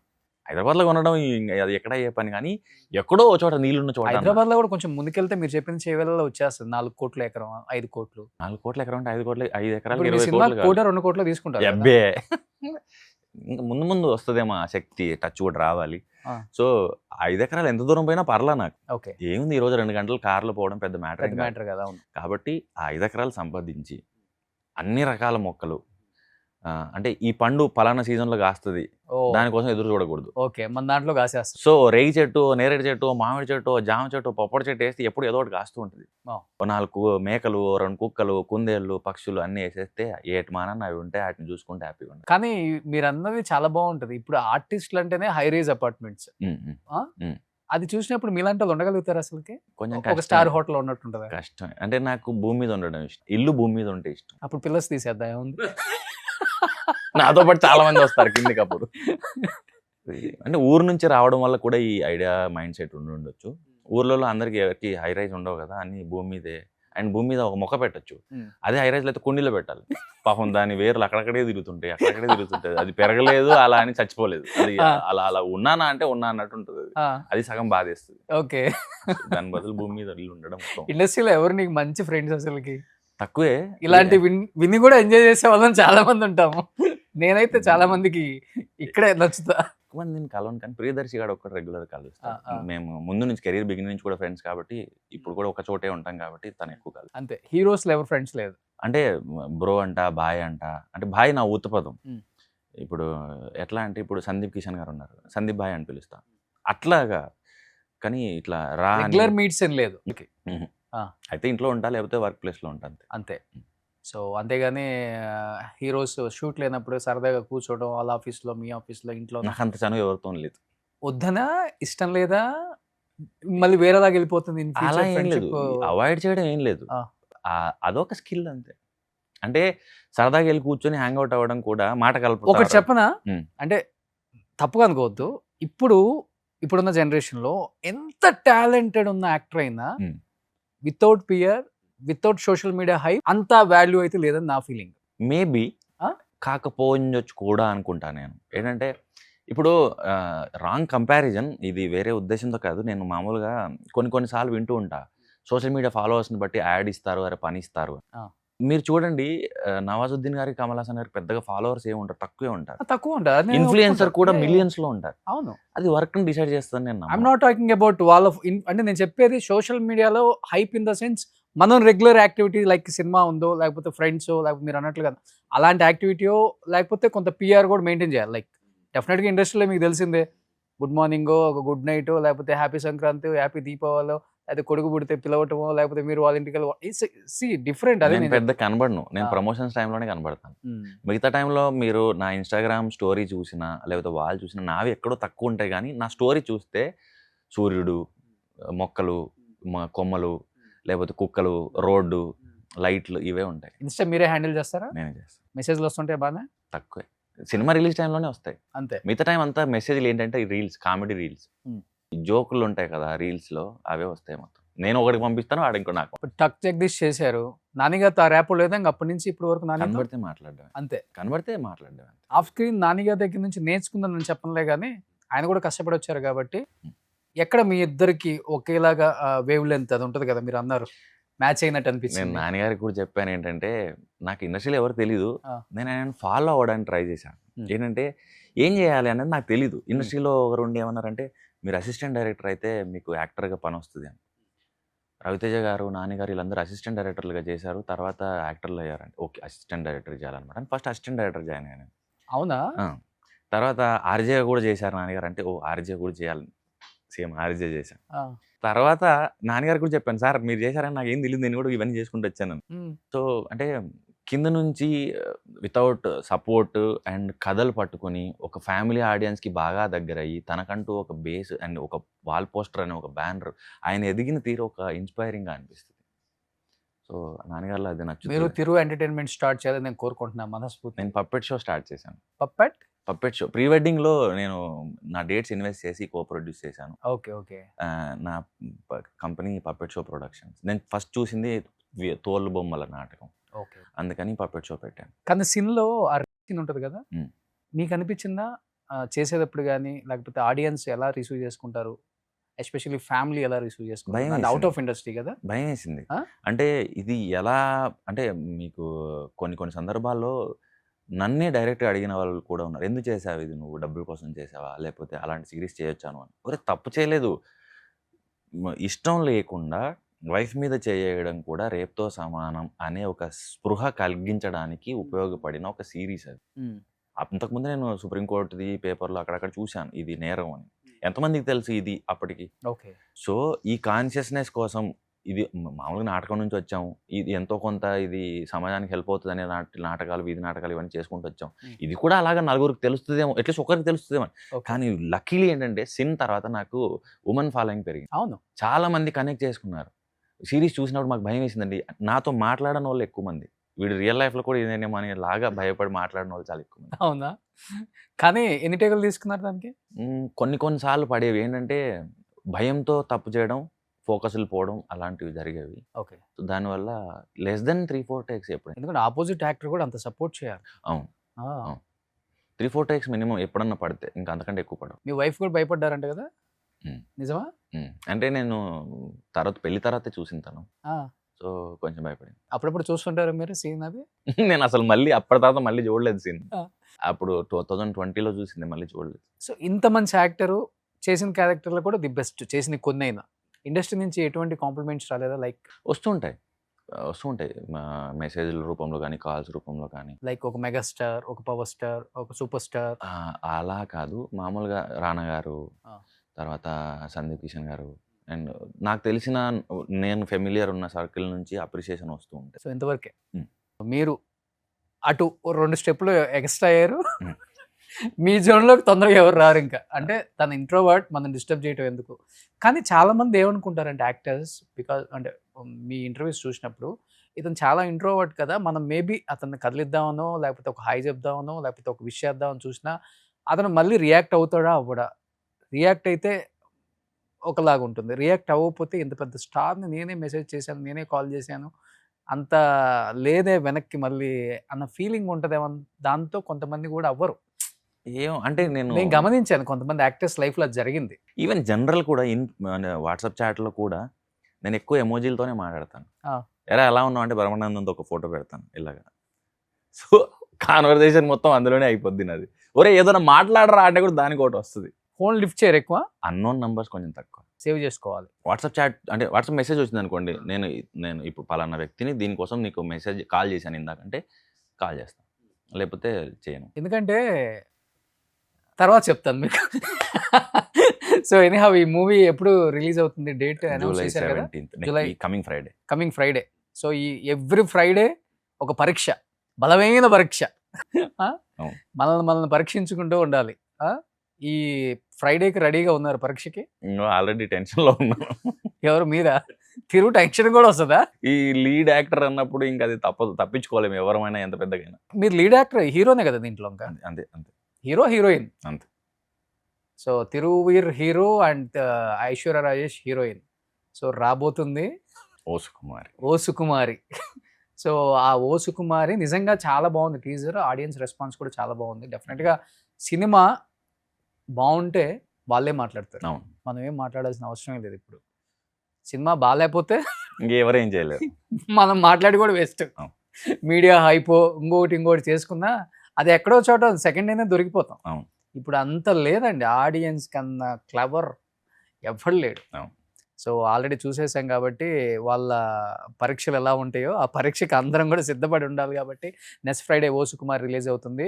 హైదరాబాద్లో కొనడం అది ఎక్కడ అయ్యే పని, కానీ ఎక్కడో ఓ చోట నీళ్ళున్న చోట. హైదరాబాద్ లో కూడా కొంచెం ముందుకెళ్తే మీరు చెప్పిన చేవెళ్ళలో వచ్చేస్తుంది 4 కోట్ల ఎకరం, 5 కోట్లు. 4 కోట్ల ఎకరం అంటే 5 కోట్ల, 5 ఎకరాలు ఇప్పుడు మీ 20 సినిమా కోట్లు కాదు. 1 2 కోట్లు తీసుకుంటారు కదా? అబ్బే, ఇంకా ముందు ముందు వస్తుందేమో ఆ శక్తి, టచ్ కూడా రావాలి. ఆ. సో 5 ఎకరాలు ఎంత దూరం పోయినా పర్లా నాకు. ఓకే. ఏముంది, ఈ రోజు 2 గంటలు కార్లో పోవడం పెద్ద మ్యాటర్ పెద్ద మ్యాటర్ కదా. అవును. కాబట్టి ఆ 5 ఎకరాలు సంపాదించి అన్ని రకాల మొక్కలు, అంటే ఈ పండు పలానా సీజన్లో కాస్తుంది, ఓ, దానికోసం ఎదురు చూడకూడదు. ఓకే. మన దాంట్లో కాసేస్తారు. సో రేగి చెట్టు, నేరేడు చెట్టు, మామిడి చెట్టు, జామ చెట్టు, పప్పడి చెట్టు వేస్తే ఎప్పుడు ఏదో ఒకటి కాస్తూ ఉంటుంది. ఆ. 4 మేకలు, 2 కుక్కలు, కుందేళ్ళు, పక్షులు అన్నీ వేసేస్తే ఏటి మానన్న అవి ఉంటాయి, వాటిని చూసుకుంటే హ్యాపీగా ఉంటుంది. కానీ మీరు అన్నది చాలా బాగుంటది. ఇప్పుడు ఆర్టిస్టులు అంటేనే హై రేజ్ అపార్ట్మెంట్స్. అది చూసినప్పుడు మీలాంటి వాళ్ళు ఉండగలుగుతారు అసలుకి? కొంచెం ఒక స్టార్ హోటల్ ఉన్నట్టుంటది. కష్టం. అంటే నాకు భూమి మీద ఉండడం ఇష్టం, ఇల్లు భూమి మీద ఉంటే ఇష్టం. అప్పుడు పిల్లర్స్ తీసేద్దాం, ఏముంది? నాతో పాటు చాలా మంది వస్తారు కిందికి అప్పుడు. అంటే ఊరు నుంచి రావడం వల్ల కూడా ఈ ఐడియా మైండ్ సెట్ ఉండొచ్చు. ఊర్లలో అందరికి ఎవరికి హై రైజ్ ఉండవు కదా, అన్ని భూమి మీదే. అండ్ భూమి మీద ఒక మొక్క పెట్టచ్చు. Hmm. అదే హైరైజ్లో అయితే కుండీలో పెట్టాలి. పాపం దాని వేర్లు అక్కడక్కడే తిరుగుతుంటాయి, అది పెరగలేదు అలా అని చచ్చిపోలేదు. అది అలా ఉన్నానా అంటే ఉన్నా అన్నట్టు ఉంటుంది. అది సగం బాధేస్తుంది. ఓకే. దాని బదులు భూమి మీద ఇల్లు ఉండడం ఇండస్ట్రీలో ఎవరు నీకు మంచి ఫ్రెండ్స్ అసలుకి? తక్కువే. ఇలాంటి విని కూడా ఎంజాయ్ చేసే వాళ్ళని చాలా మంది ఉంటాము. నేనైతే చాలా మందికి ఇక్కడే నచ్చుతా. ఎక్కువ మందిని కలవను, కానీ ప్రియదర్శి గారు ఒక్కటి రెగ్యులర్ కలుస్తాను. మేము ముందు నుంచి కెరీర్ బిగినింగ్ నుంచి కూడా ఫ్రెండ్స్ కాబట్టి, ఇప్పుడు కూడా ఒక చోటే ఉంటాం కాబట్టి తను ఎక్కువ కలుస్తాను. అంతే. హీరోస్ లో ఎవరు ఫ్రెండ్స్ లేదు? అంటే బ్రో అంట, బాయ్ అంట. అంటే బాయ్ నా ఊతపదం. ఇప్పుడు ఎట్లా అంటే ఇప్పుడు సందీప్ కిషన్ గారు ఉన్నారు, సందీప్ బాయ్ అని పిలుస్తా అట్లాగా. కానీ ఇట్లా రెగ్యులర్ మీట్స్ ఏం లేదు. అయితే ఇంట్లో ఉంటా, లేకపోతే వర్క్ ప్లేస్ లో ఉంటా అంతే. సో అంతేగాని హీరోస్ షూట్ లేనప్పుడు సరదాగా కూర్చోవడం, వాళ్ళ ఆఫీస్లో, మీ ఆఫీస్లో, ఇంట్లో నాకు అంత చనువు ఎవరితో లేదు. వద్దనా, ఇష్టం లేదా, మళ్ళీ వేరేలాగా వెళ్ళిపోతుంది? అలా ఏం లేదు, అవాయిడ్ చేయడం ఏం లేదు. అదొక స్కిల్ అంతే. అంటే సరదాగా వెళ్ళి కూర్చొని హ్యాంగ్ అవుట్ అవ్వడం కూడా మాట కలప. ఒకటి చెప్పనా, అంటే తప్పుగా అనుకోవద్దు, ఇప్పుడున్న జనరేషన్లో ఎంత టాలెంటెడ్ ఉన్న యాక్టర్ అయినా without fear, without social media hype అంత వాల్యూ అయితే లేదని నా ఫీలింగ్. మేబీ కాకపోవచ్చు కూడా అనుకుంటా నేను. ఏంటంటే ఇప్పుడు రాంగ్ కంపారిజన్, ఇది వేరే ఉద్దేశంతో కాదు. నేను మామూలుగా కొన్నిసార్లు వింటూ ఉంటా, సోషల్ మీడియా ఫాలోవర్స్ని బట్టి యాడ్ ఇస్తారు, అరే పని ఇస్తారు. మీరు చూడండి, నవాజుద్దీన్ గారికి, కమల్ హాసన్ గారికి పెద్దగా ఫాలోవర్స్ ఏమి ఉంటారు, తక్కువ ఉంటారు. ఇన్ఫ్లుయెన్సర్ కూడా మిలియన్స్ లో ఉంటారు. అవును, అది వర్క్ ని డిసైడ్ చేస్తాను నేను. ఐఎమ్ నాట్ టాకింగ్ అబౌట్ వాళ్ళ, అంటే నేను చెప్పేది సోషల్ మీడియాలో హైప్ ఇన్ ద సెన్స్ మనం రెగ్యులర్ యాక్టివిటీ లైక్ సినిమా ఉందో, లేకపోతే ఫ్రెండ్స్, లేకపోతే మీరు అన్నట్లుగా అలాంటి యాక్టివిటీయో, లేకపోతే కొంత పిఆర్ కూడా మెయింటైన్ చేయాలి. లైక్ డెఫినెట్గా ఇండస్ట్రీలో మీకు తెలిసిందే, గుడ్ మార్నింగో, ఒక గుడ్ నైట్, లేకపోతే హ్యాపీ సంక్రాంతి, హ్యాపీ దీపావళి, అయితే కొడుకు పుడితే పిలవటమో, లేకపోతే మీరు వాళ్ళ ఇంటికి డిఫరెంట్. అదే నేను పెద్ద కనబడను, నేను ప్రమోషన్స్ టైంలోనే కనబడతాను. మిగతా టైంలో మీరు నా ఇన్స్టాగ్రామ్ స్టోరీ చూసినా, లేకపోతే వాళ్ళు చూసినా నావి ఎక్కడో తక్కువ ఉంటాయి. కానీ నా స్టోరీ చూస్తే సూర్యుడు, మొక్కలు, కొమ్మలు, లేకపోతే కుక్కలు, రోడ్డు, లైట్లు, ఇవే ఉంటాయి. ఇన్స్టా మీరే హ్యాండిల్ చేస్తారా? నేనే చేస్తాను. మెసేజ్లు వస్తుంటే బాగా తక్కువే. సినిమా రిలీజ్ టైంలోనే వస్తాయి అంతే. మిగతా టైం అంతా మెసేజ్లు ఏంటంటే రీల్స్, కామెడీ రీల్స్, జోకులు ఉంటాయి కదా రీల్స్ లో, అవే వస్తాయి మొత్తం. నేను ఒకటికి పంపిస్తాను, వాడు ఇంకో నాకు. టక్ జగదీష్ చేశారు, నానిగారితో ఆ ర్యాప్ లేదా అప్పటి నుంచి ఇప్పటి వరకు? కనబడితే మాట్లాడడం అంతే, కనబడితే మాట్లాడడం. ఆఫ్ స్క్రీన్ నానిగారి దగ్గర నుంచి నేర్చుకుందని నేను చెప్పనులే, కానీ ఆయన కూడా కష్టపడి వచ్చారు కాబట్టి. ఎక్కడ మీ ఇద్దరికి ఒకేలాగా వేవ్ లెంత్ అది ఉంటుంది కదా, మీరు అన్నారు మ్యాచ్ అయినట్టు అనిపించింది? నేను నాన్నగారికి కూడా చెప్పాను ఏంటంటే, నాకు ఇండస్ట్రీలో ఎవరు తెలీదు, నేను ఆయన ఫాలో అవ్వడానికి ట్రై చేశాను. ఏంటంటే ఏం చేయాలి అనేది నాకు తెలీదు. ఇండస్ట్రీలో ఒకరు ఉండి ఏమన్నారంటే, మీరు అసిస్టెంట్ డైరెక్టర్ అయితే మీకు యాక్టర్గా పని వస్తుంది అని. రవితేజ గారు, నాన్నగారు వీళ్ళందరూ అసిస్టెంట్ డైరెక్టర్లుగా చేశారు, తర్వాత యాక్టర్లు అయ్యారంటే ఓకే అసిస్టెంట్ డైరెక్టర్ చేయాలన్నమాట. ఫస్ట్ అసిస్టెంట్ డైరెక్టర్ జాయిన్ అయ్యాను. అవునా? తర్వాత ఆర్జే కూడా చేశారు నాన్నగారు, అంటే ఆర్జే కూడా చేయాలి, సేమ్ ఆర్జే చేశాను. తర్వాత నాన్నగారు కూడా చెప్పాను, సార్ మీరు చేశారని నాకు ఏం తెలియదు, నేను కూడా ఇవన్నీ చేసుకుంటూ వచ్చాను. సో అంటే కింద నుంచి వితౌట్ సపోర్ట్ అండ్ కథలు పట్టుకొని ఒక ఫ్యామిలీ ఆడియన్స్కి బాగా దగ్గర అయ్యి, తనకంటూ ఒక బేస్ అండ్ ఒక వాల్ పోస్టర్ అనే ఒక బ్యానర్, ఆయన ఎదిగిన తీరు ఒక ఇన్స్పైరింగ్గా అనిపిస్తుంది. సో నాన్నగారులో అది నచ్చుతుంది. మీరు తిరు ఎంటర్టైన్మెంట్ స్టార్ట్ చేయాలని నేను కోరుకుంటున్నాను మనస్ఫూర్తి. నేను పప్పెట్ షో స్టార్ట్ చేశాను. పప్పెట్ షో ప్రీ వెడ్డింగ్లో నేను నా డేట్స్ ఇన్వెస్ట్ చేసి కో ప్రొడ్యూస్ చేశాను. Okay okay. నా కంపెనీ పప్పెట్ షో ప్రొడక్షన్స్. నేను ఫస్ట్ చూసింది తోలు బొమ్మల నాటకం, అందుకని పప్పెట్ షో పెట్టాను. కానీ సీన్లో ఆ సీన్ ఉంటుంది కదా, నీకు అనిపించిందా చేసేటప్పుడు కానీ, లేకపోతే ఆడియన్స్ ఎలా రిసీవ్ చేసుకుంటారు, ఎస్పెషల్లీ ఫ్యామిలీ ఎలా రిసీవ్ చేసుకుంటారు? అవుట్ ఆఫ్ ఇండస్ట్రీ కదా, భయం వేసింది. అంటే ఇది ఎలా అంటే, మీకు కొన్ని సందర్భాల్లో నన్నే డైరెక్ట్గా అడిగిన వాళ్ళు కూడా ఉన్నారు, ఎందుకు చేసావు ఇది, నువ్వు డబ్బుల కోసం చేసావా, లేకపోతే అలాంటి సిరీస్ చేయొచ్చాను అని. ఒరే తప్పు చేయలేదు, ఇష్టం లేకుండా వైఫ్ మీద చేయడం కూడా రేప్తో సమానం అనే ఒక స్పృహ కలిగించడానికి ఉపయోగపడిన ఒక సిరీస్ అది. అంతకుముందు నేను సుప్రీంకోర్టుది పేపర్లో అక్కడక్కడ చూశాను ఇది నేరం అని. ఎంతమందికి తెలుసు ఇది అప్పటికి? ఓకే. సో ఈ కాన్షియస్నెస్ కోసం, ఇది మామూలుగా నాటకం నుంచి వచ్చాము, ఇది ఎంతో కొంత ఇది సమాజానికి హెల్ప్ అవుతుంది అనే నాటకాలు, వీధి నాటకాలు ఇవన్నీ చేసుకుంటూ వచ్చాం. ఇది కూడా అలాగా నలుగురికి తెలుస్తుందేమో, అట్లీస్ట్ ఒకరికి తెలుస్తుందేమో. కానీ లక్కీలీ ఏంటంటే సిన్ తర్వాత నాకు ఉమెన్ ఫాలోయింగ్ పెరిగింది. అవును, చాలా మంది కనెక్ట్ చేసుకున్నారు. సిరీస్ చూసినప్పుడు మాకు భయం వేసిందండి, నాతో మాట్లాడని వాళ్ళు ఎక్కువ మంది, వీడు రియల్ లైఫ్లో కూడా ఇదేనేమో అని లాగా భయపడి మాట్లాడిన వాళ్ళు చాలా ఎక్కువ మంది. అవునా? కానీ ఎన్ని టేకులు తీసుకున్నారు దానికి? కొన్నిసార్లు పడేవి ఏంటంటే, భయంతో తప్పు చేయడం, ఫోకస్లు పోవడం అలాంటివి జరిగేవి. ఓకే. సో దానివల్ల లెస్ దెన్ 3-4 టేక్స్ ఎప్పుడైనా. ఎందుకంటే ఆపోజిట్ యాక్టర్ కూడా అంత సపోర్ట్ చేయాలి. అవును. ఆ, 3-4 టేక్స్ మినిమం ఎప్పుడన్నా పడితే ఇంకా అంతకంటే ఎక్కువ పడవు. మీ వైఫ్ కూడా భయపడ్డారంట కదా, నిజమా? అంటే నేను తర్వాత పెళ్లి తర్వాతే చూసిన తను, ఆ, సో కొంచెం భయపడింది. అప్పుడప్పుడు చూస్తుంటారా మీరు సీన్ అది? నేను అసలు మళ్ళీ అప్పటి తర్వాత మళ్ళీ చూడలేదు సీన్. ఆ. అప్పుడు 2020లో చూసింది, మళ్ళీ చూడలేదు. సో ఇంత మంచి యాక్టరు చేసిన క్యారెక్టర్లో కూడా ది బెస్ట్ చేసిన కొన్ని అయినా ఇండస్ట్రీ నుంచి ఎటువంటి కాంప్లిమెంట్స్ రాలేదా? లైక్ వస్తుంటాయి మెసేజ్ల రూపంలో కానీ, కాల్స్ రూపంలో కానీ. లైక్ ఒక మెగాస్టార్, ఒక పవర్ స్టార్, ఒక సూపర్ స్టార్. అలా కాదు, మామూలుగా రానా గారు, ఆ. తర్వాత సందీప్ కిషన్ గారు, అండ్ నాకు తెలిసిన నేను ఫెమిలియర్ ఉన్న సర్కిల్ నుంచి అప్రిషియేషన్ వస్తూ ఉంటాయి. సో ఇంతవరకే Hmm. మీరు అటు 2 స్టెప్లు ఎక్స్ట్రా అయ్యారు. Hmm. మీ జోన్లోకి తొందరగా ఎవరు రారు ఇంకా. అంటే తన ఇంట్రోవర్ట్, మనం డిస్టర్బ్ చేయటం ఎందుకు. కానీ చాలా మంది ఏమనుకుంటారంటే యాక్టర్స్, బికాజ్ అంటే మీ ఇంటర్వ్యూస్ చూసినప్పుడు ఇతను చాలా ఇంట్రోవర్ట్ కదా, మనం మేబీ అతన్ని కదిలిద్దామనో, లేకపోతే ఒక హాయ్ చెప్దామనో, లేకపోతే ఒక విష్ చేద్దామని చూసినా అతను మళ్ళీ రియాక్ట్ అవుతాడా అవ్వడా? రియాక్ట్ అయితే ఒకలాగా ఉంటుంది, రియాక్ట్ అవ్వకపోతే ఇంత పెద్ద స్టార్ని నేనే మెసేజ్ చేశాను, నేనే కాల్ చేశాను, అంత లేదే వెనక్కి మళ్ళీ అన్న ఫీలింగ్ ఉంటుందేమో. దాంతో కొంతమంది కూడా అవ్వరు. అంటే నేను గమనించాను కొంతమంది యాక్టర్స్ లైఫ్లో అది జరిగింది. ఈవెన్ జనరల్ కూడా వాట్సాప్ చాట్లో కూడా నేను ఎక్కువ ఎమోజీలతోనే మాట్లాడతాను. ఆ. ఎలా ఉన్నావు అంటే బ్రహ్మానందంతో ఒక ఫోటో పెడతాను ఇలాగా. సో కాన్వర్సేషన్ మొత్తం అందులోనే అయిపోద్ది నాది. ఒరే ఏదైనా మాట్లాడరా అంటే కూడా దానికి ఒకటి వస్తుంది. ఫోన్ లిఫ్ట్ చేయరు ఎక్కువ, అన్నోన్ నంబర్స్ కొంచెం తక్కువ సేవ్ చేసుకోవాలి. వాట్సాప్ చాట్ అంటే వాట్సాప్ మెసేజ్ వచ్చింది అనుకోండి, నేను ఇప్పుడు పలానా వ్యక్తిని దీనికోసం నీకు మెసేజ్ కాల్ చేశాను ఇందాకంటే కాల్ చేస్తాను, లేకపోతే చేయను. ఎందుకంటే తర్వాత చెప్తాను మీకు. సో ఎనీహౌ ఈ మూవీ ఎప్పుడు రిలీజ్ అవుతుంది? డేట్ అనౌన్స్ జూలై చేశారు కదా, 17th, July coming Friday. Coming Friday. So ఈ ఎవ్రీ ఫ్రైడే ఒక పరీక్ష, బలమైన పరీక్ష. ఆ? అవును. మనల్ని పరీక్షించుకుంటూ ఉండాలి. ఆ? ఈ ఫ్రైడేకి రెడీగా ఉన్నారు పరీక్షకి? ఆల్రెడీ టెన్షన్లో ఉన్నాను. ఎవరు మీరా? తిరుగు టెన్షన్ కూడా వస్తుందా? ఈ లీడ్ యాక్టర్ అన్నప్పుడు ఇంకా అది తప్పదు, తప్పించుకోలేము ఎవరమైనా ఎంత పెద్దగైనా. మీరు లీడ్ యాక్టర్, హీరోనే కదా దీంట్లో? ఇంకా అంతే అంతే హీరో హీరోయిన్ అంతే. So Thiruveer hero and Aishwarya Rajesh heroine. So రాబోతుంది ఓ సుకుమారి. ఓ సుకుమారి. సో ఆ ఓ సుకుమారి నిజంగా చాలా బాగుంది టీజర్, ఆడియన్స్ రెస్పాన్స్ కూడా చాలా బాగుంది. డెఫినెట్గా సినిమా బాగుంటే వాళ్ళే మాట్లాడతారు, అవును, మనం ఏం మాట్లాడాల్సిన అవసరం లేదు. ఇప్పుడు సినిమా బాగాలేకపోతే ఇంకెవరేం చేయలేరు, మనం మాట్లాడి కూడా వేస్ట్. అవును. మీడియా హైపో ఇంకోటి చేసుకున్నా అది ఎక్కడో చోట సెకండ్ అయినా దొరికిపోతాం. అవును. ఇప్పుడు అంత లేదండి, ఆడియన్స్ కన్నా క్లవర్ ఎవరు లేడు. అవును. సో ఆల్రెడీ చూసేసాం కాబట్టి వాళ్ళ పరీక్షలు ఎలా ఉంటాయో ఆ పరీక్షకి అందరం కూడా సిద్ధపడి ఉండాలి. కాబట్టి నెక్స్ట్ ఫ్రైడే ఓ సుకుమార్ రిలీజ్ అవుతుంది.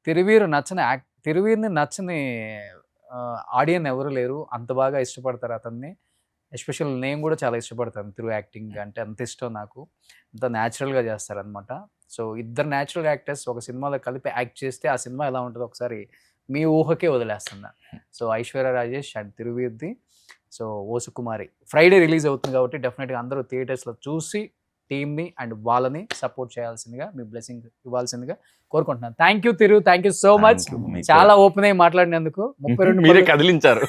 తిరువీర్ని నచ్చని ఆడియన్ ఎవరు లేరు, అంత బాగా ఇష్టపడతారు అతన్ని. ఎస్పెషల్ నేను కూడా చాలా ఇష్టపడతాను తిరు యాక్టింగ్ అంటే, అంత ఇష్టం నాకు. అంత న్యాచురల్గా చేస్తారనమాట. సో ఇద్దరు న్యాచురల్ యాక్టర్స్ ఒక సినిమాలో కలిపి యాక్ట్ చేస్తే ఆ సినిమా ఎలా ఉంటుందో ఒకసారి మీ ఊహకే వదిలేస్తున్నా. సో ఐశ్వర్య రాజేష్ అండ్ తిరువీర్ది so oh Sukumari Friday release అవుతుంది కాబట్టి డెఫినెట్గా అందరూ థియేటర్స్లో చూసి టీమ్ని అండ్ వాళ్ళని సపోర్ట్ చేయాల్సిందిగా, మీ బ్లెస్సింగ్ ఇవ్వాల్సిందిగా కోరుకుంటున్నాను. Thank you Thiru, thank you so much. చాలా ఓపెన్ అయ్యి మాట్లాడినందుకు. 32 మీరే కదిలించారు.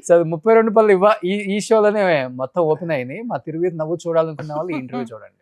సో 32 పళ్ళు ఈ షోలోనే మొత్తం ఓపెన్ అయింది. మా తిరువీర్ నవ్వు చూడాలనుకున్న వాళ్ళు ఈ ఇంటర్వ్యూ చూడండి.